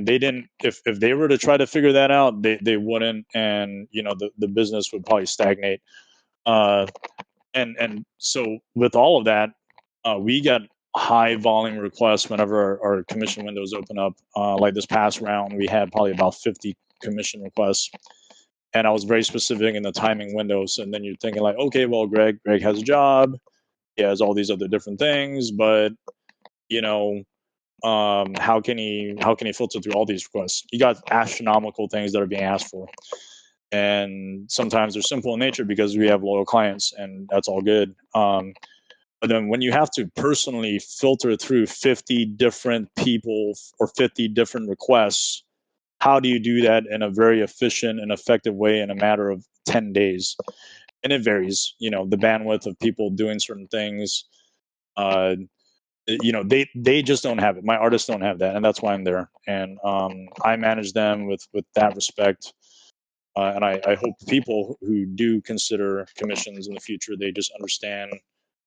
[SPEAKER 4] they didn't, if they were to try to figure that out, they wouldn't. And, the business would probably stagnate. And so with all of that, we got high volume requests whenever our commission windows open up. Like this past round, we had probably about 50 commission requests, and I was very specific in the timing windows. And then you're thinking like, okay, well, Greg has a job, he has all these other different things, but how can he filter through all these requests? You got astronomical things that are being asked for. And sometimes they're simple in nature because we have loyal clients, and that's all good. But then when you have to personally filter through 50 different people or 50 different requests, how do you do that in a very efficient and effective way in a matter of 10 days? And it varies, the bandwidth of people doing certain things. They just don't have it. My artists don't have that, and that's why I'm there. And I manage them with that respect. And I hope people who do consider commissions in the future, they just understand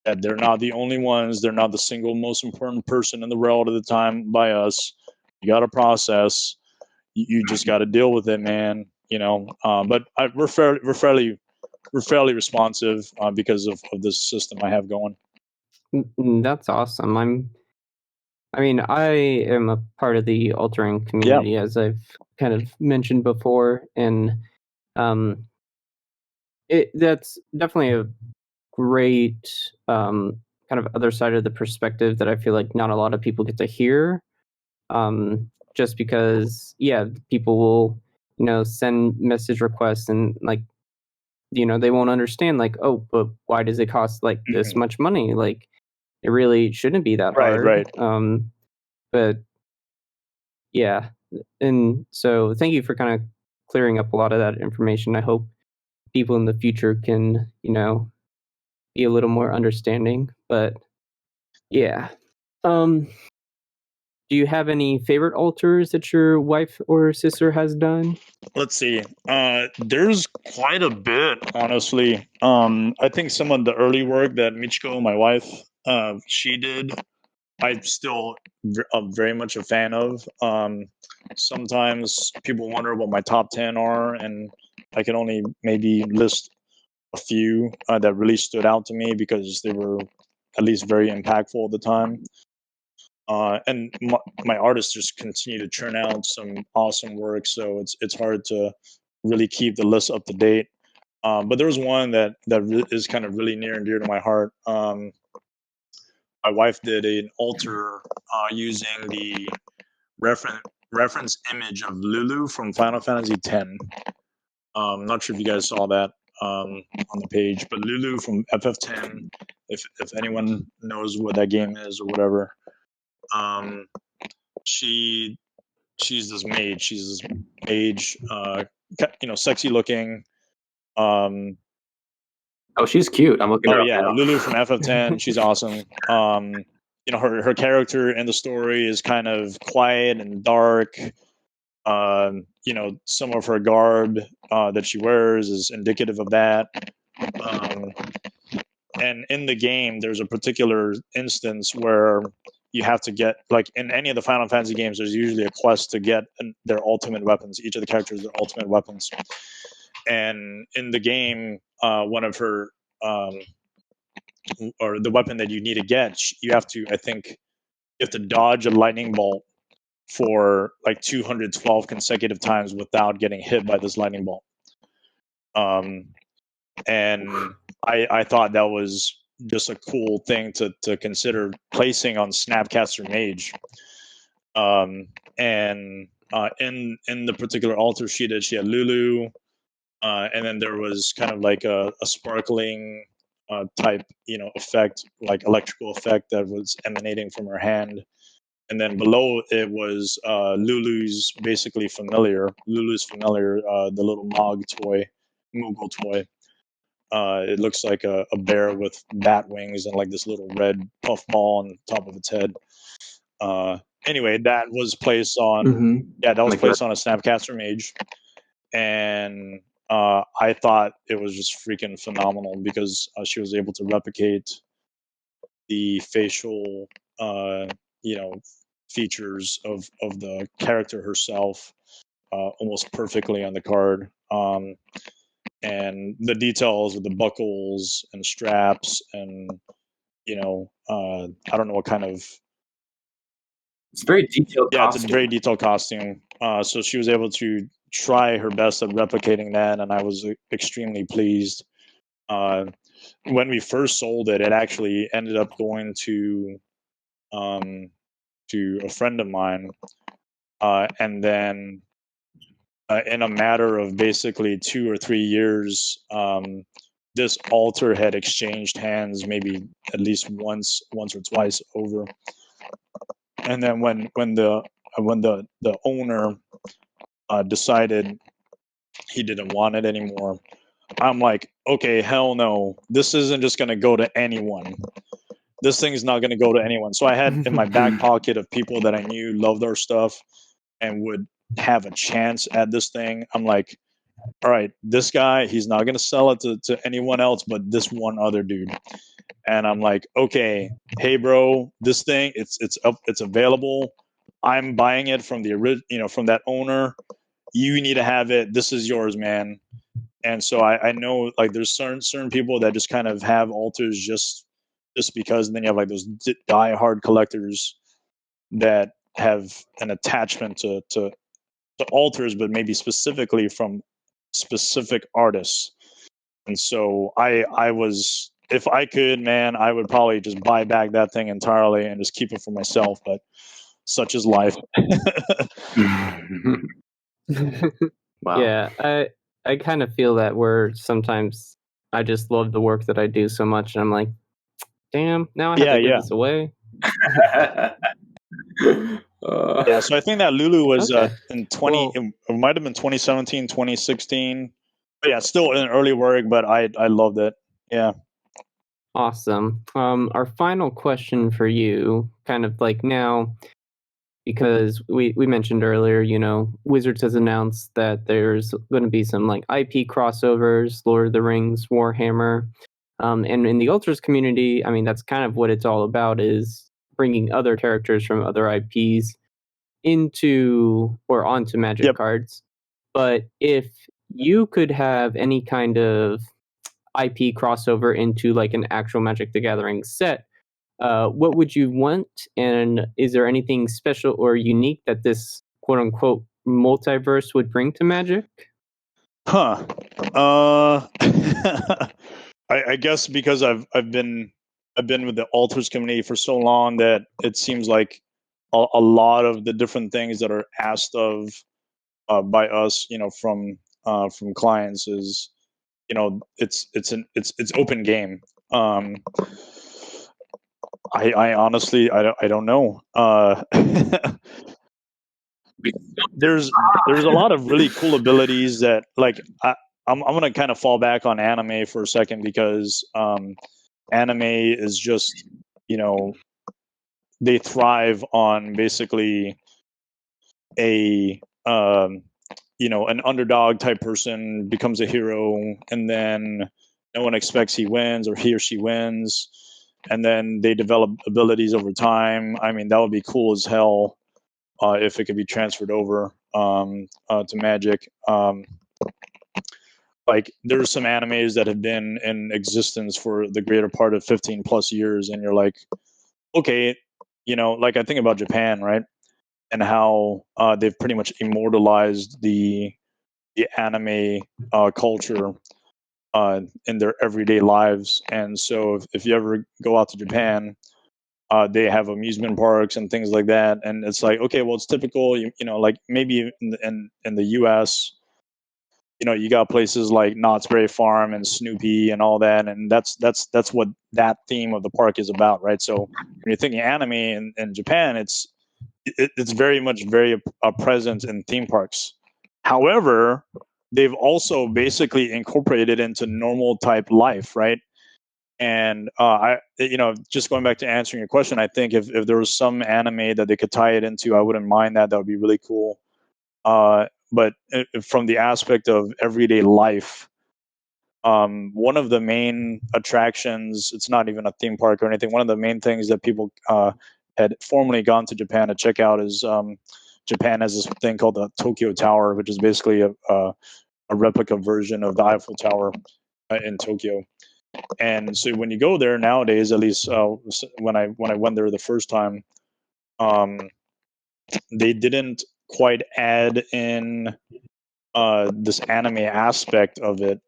[SPEAKER 4] that they're not the only ones. They're not the single most important person in the world at the time by us. You got to process. You just got to deal with it, man. But we're fairly responsive because of this system I have going.
[SPEAKER 2] That's awesome. I am a part of the altering community, as I've kind of mentioned before, and that's definitely a great kind of other side of the perspective that I feel like not a lot of people get to hear. Just because, people will, send message requests and they won't understand oh, but why does it cost this much money? It really shouldn't be that hard.
[SPEAKER 4] Right.
[SPEAKER 2] But yeah, and so thank you for kind of clearing up a lot of that information. I hope people in the future can, be a little more understanding. But yeah, Do you have any favorite alters that your wife or sister has done?
[SPEAKER 4] Let's see. There's quite a bit, honestly. I think some of the early work that Michiko, my wife, she did, I'm still very much a fan of. Sometimes people wonder what my top 10 are, and I can only maybe list a few that really stood out to me because they were at least very impactful at the time. And my artists just continue to churn out some awesome work, so it's hard to really keep the list up to date. But there was one that is kind of really near and dear to my heart. My wife did an alter using the reference image of Lulu from Final Fantasy X. Not sure if you guys saw that on the page, but Lulu from FF10. If anyone knows what that game is or whatever. She's this mage. She's this mage, sexy looking.
[SPEAKER 3] Oh, she's cute. I'm looking.
[SPEAKER 4] Oh yeah, Lulu from FF10. She's awesome. Her character in the story is kind of quiet and dark. Some of her garb that she wears is indicative of that. And in the game, there's a particular instance where you have to get, like in any of the Final Fantasy games, there's usually a quest to get their ultimate weapons. Each of the characters their ultimate weapons. And in the game, one of her, or the weapon that you need to get, you have to dodge a lightning bolt for like 212 consecutive times without getting hit by this lightning bolt. And I thought that was just a cool thing to consider placing on Snapcaster Mage. In the particular altar she had Lulu, and then there was kind of like a sparkling type, effect, like electrical effect that was emanating from her hand. And then below it was Lulu's basically familiar. The little Moogle toy. It looks like a bear with bat wings and like this little red puff ball on top of its head. Anyway, that was placed on on a Snapcaster Mage, and I thought it was just freaking phenomenal because she was able to replicate the facial, features of the character herself almost perfectly on the card. And the details with the buckles and straps and I don't know what kind of,
[SPEAKER 3] it's very detailed costume.
[SPEAKER 4] It's a very detailed costume. So she was able to try her best at replicating that, and I was extremely pleased. When we first sold it, it actually ended up going to a friend of mine, and then in a matter of basically 2 or 3 years, this altar had exchanged hands maybe at least once or twice over. And then when the owner decided he didn't want it anymore, I'm like, okay, hell no, this isn't just gonna go to anyone. This thing's not gonna go to anyone. So I had in my back pocket of people that I knew loved our stuff and would have a chance at this thing. I'm like, all right, this guy, he's not going to sell it to anyone else but this one other dude. And I'm like, okay, hey bro, this thing, it's available. I'm buying it from from that owner. You need to have it. This is yours, man. And so I know like there's certain people that just kind of have alters just because, and then you have like those die-hard collectors that have an attachment to alters, but maybe specifically from specific artists. And so I was, if I could, man, I would probably just buy back that thing entirely and just keep it for myself, but such is life.
[SPEAKER 3] Wow.
[SPEAKER 2] Yeah, I kind of feel that where sometimes I just love the work that I do so much, and I'm like, damn, now I have to give this away.
[SPEAKER 4] So I think that Lulu was in 20. It might have been 2017, 2016. But yeah, still in early work, but I loved it. Yeah.
[SPEAKER 2] Awesome. Our final question for you, kind of like now, because we mentioned earlier, Wizards has announced that there's going to be some like IP crossovers, Lord of the Rings, Warhammer, and in the Alters community, I mean, that's kind of what it's all about, is bringing other characters from other IPs into or onto Magic cards. But if you could have any kind of IP crossover into like an actual Magic the Gathering set, what would you want? And is there anything special or unique that this quote unquote multiverse would bring to Magic?
[SPEAKER 4] I guess because I've been with the Alters community for so long that it seems like a lot of the different things that are asked of by us, from clients is, it's open game. I honestly I don't know. There's a lot of really cool abilities that like I'm gonna kind of fall back on anime for a second because anime is just they thrive on basically a an underdog type person becomes a hero, and then no one expects he wins or he or she wins, and then they develop abilities over time. I mean, that would be cool as hell if it could be transferred over to Magic. Like there's some animes that have been in existence for the greater part of 15 plus years, and you're like, okay, like I think about Japan, right? And how they've pretty much immortalized the anime culture in their everyday lives. And so if you ever go out to Japan, they have amusement parks and things like that. And it's like, okay, well, it's typical, like maybe in the US, you got places like Knott's Berry Farm and Snoopy and all that. And that's what that theme of the park is about, right? So when you're thinking anime in Japan, it's very much present in theme parks. However, they've also basically incorporated into normal type life, right? And just going back to answering your question, I think if there was some anime that they could tie it into, I wouldn't mind that. That would be really cool. But from the aspect of everyday life, one of the main attractions, it's not even a theme park or anything, one of the main things that people had formerly gone to Japan to check out is Japan has this thing called the Tokyo Tower, which is basically a replica version of the Eiffel Tower in Tokyo. And so when you go there nowadays, at least when I went there the first time, they didn't quite add in this anime aspect of it.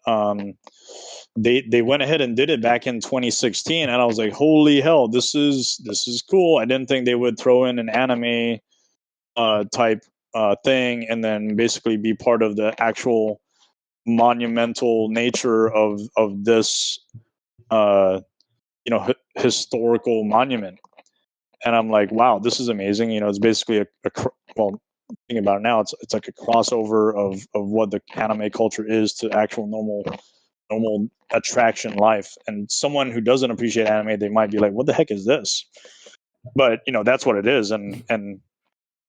[SPEAKER 4] They went ahead and did it back in 2016, and I was like, holy hell, this is cool. I didn't think they would throw in an anime type thing and then basically be part of the actual monumental nature of this historical monument. And I'm like, wow, this is amazing. It's basically well, thinking about it now, it's like a crossover of what the anime culture is to actual normal attraction life. And someone who doesn't appreciate anime, they might be like, what the heck is this? But that's what it is. And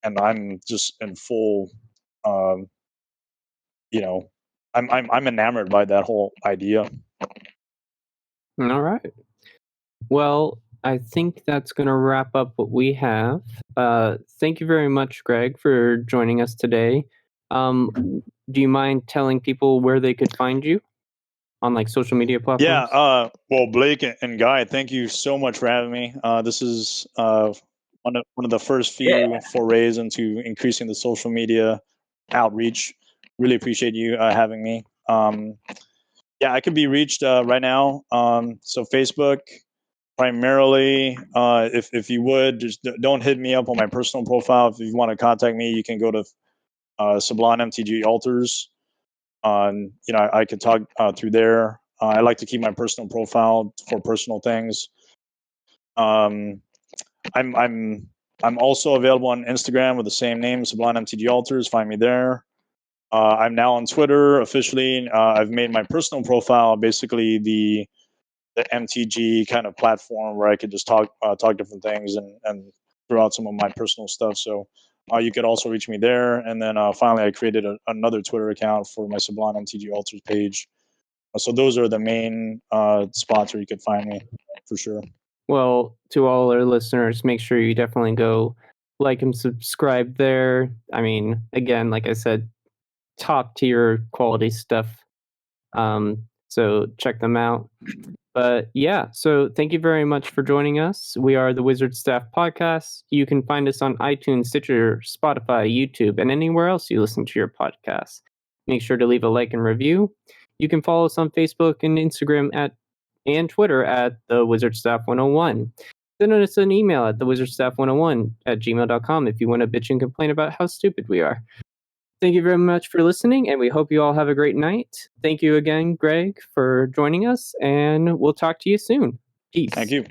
[SPEAKER 4] I'm just in full I'm enamored by that whole idea.
[SPEAKER 2] All right. Well, I think that's going to wrap up what we have. Thank you very much, Greg, for joining us today. Do you mind telling people where they could find you on like social media platforms?
[SPEAKER 4] Yeah. Well, Blake and Guy, thank you so much for having me. This is one of the first few forays into increasing the social media outreach. Really appreciate you having me. I could be reached right now. So Facebook. Primarily, if you would, just don't hit me up on my personal profile. If you want to contact me, you can go to Sablan MTG Alters. I could talk through there. I like to keep my personal profile for personal things. I'm also available on Instagram with the same name, Sablan MTG Alters. Find me there. I'm now on Twitter officially. I've made my personal profile basically the MTG kind of platform where I could just talk different things and throughout some of my personal stuff. So you could also reach me there. And then finally, I created another Twitter account for my Sablan MTG Alters page. So those are the main spots where you could find me for sure.
[SPEAKER 2] Well, to all our listeners, make sure you definitely go like and subscribe there. I mean, again, like I said, top tier quality stuff. So check them out. But yeah, so thank you very much for joining us. We are the Wizard Staff Podcast. You can find us on iTunes, Stitcher, Spotify, YouTube, and anywhere else you listen to your podcasts. Make sure to leave a like and review. You can follow us on Facebook and Instagram and Twitter at the Wizard Staff 101. Send us an email at thewizardstaff101@gmail.com if you want to bitch and complain about how stupid we are. Thank you very much for listening, and we hope you all have a great night. Thank you again, Greg, for joining us, and we'll talk to you soon. Peace.
[SPEAKER 4] Thank you.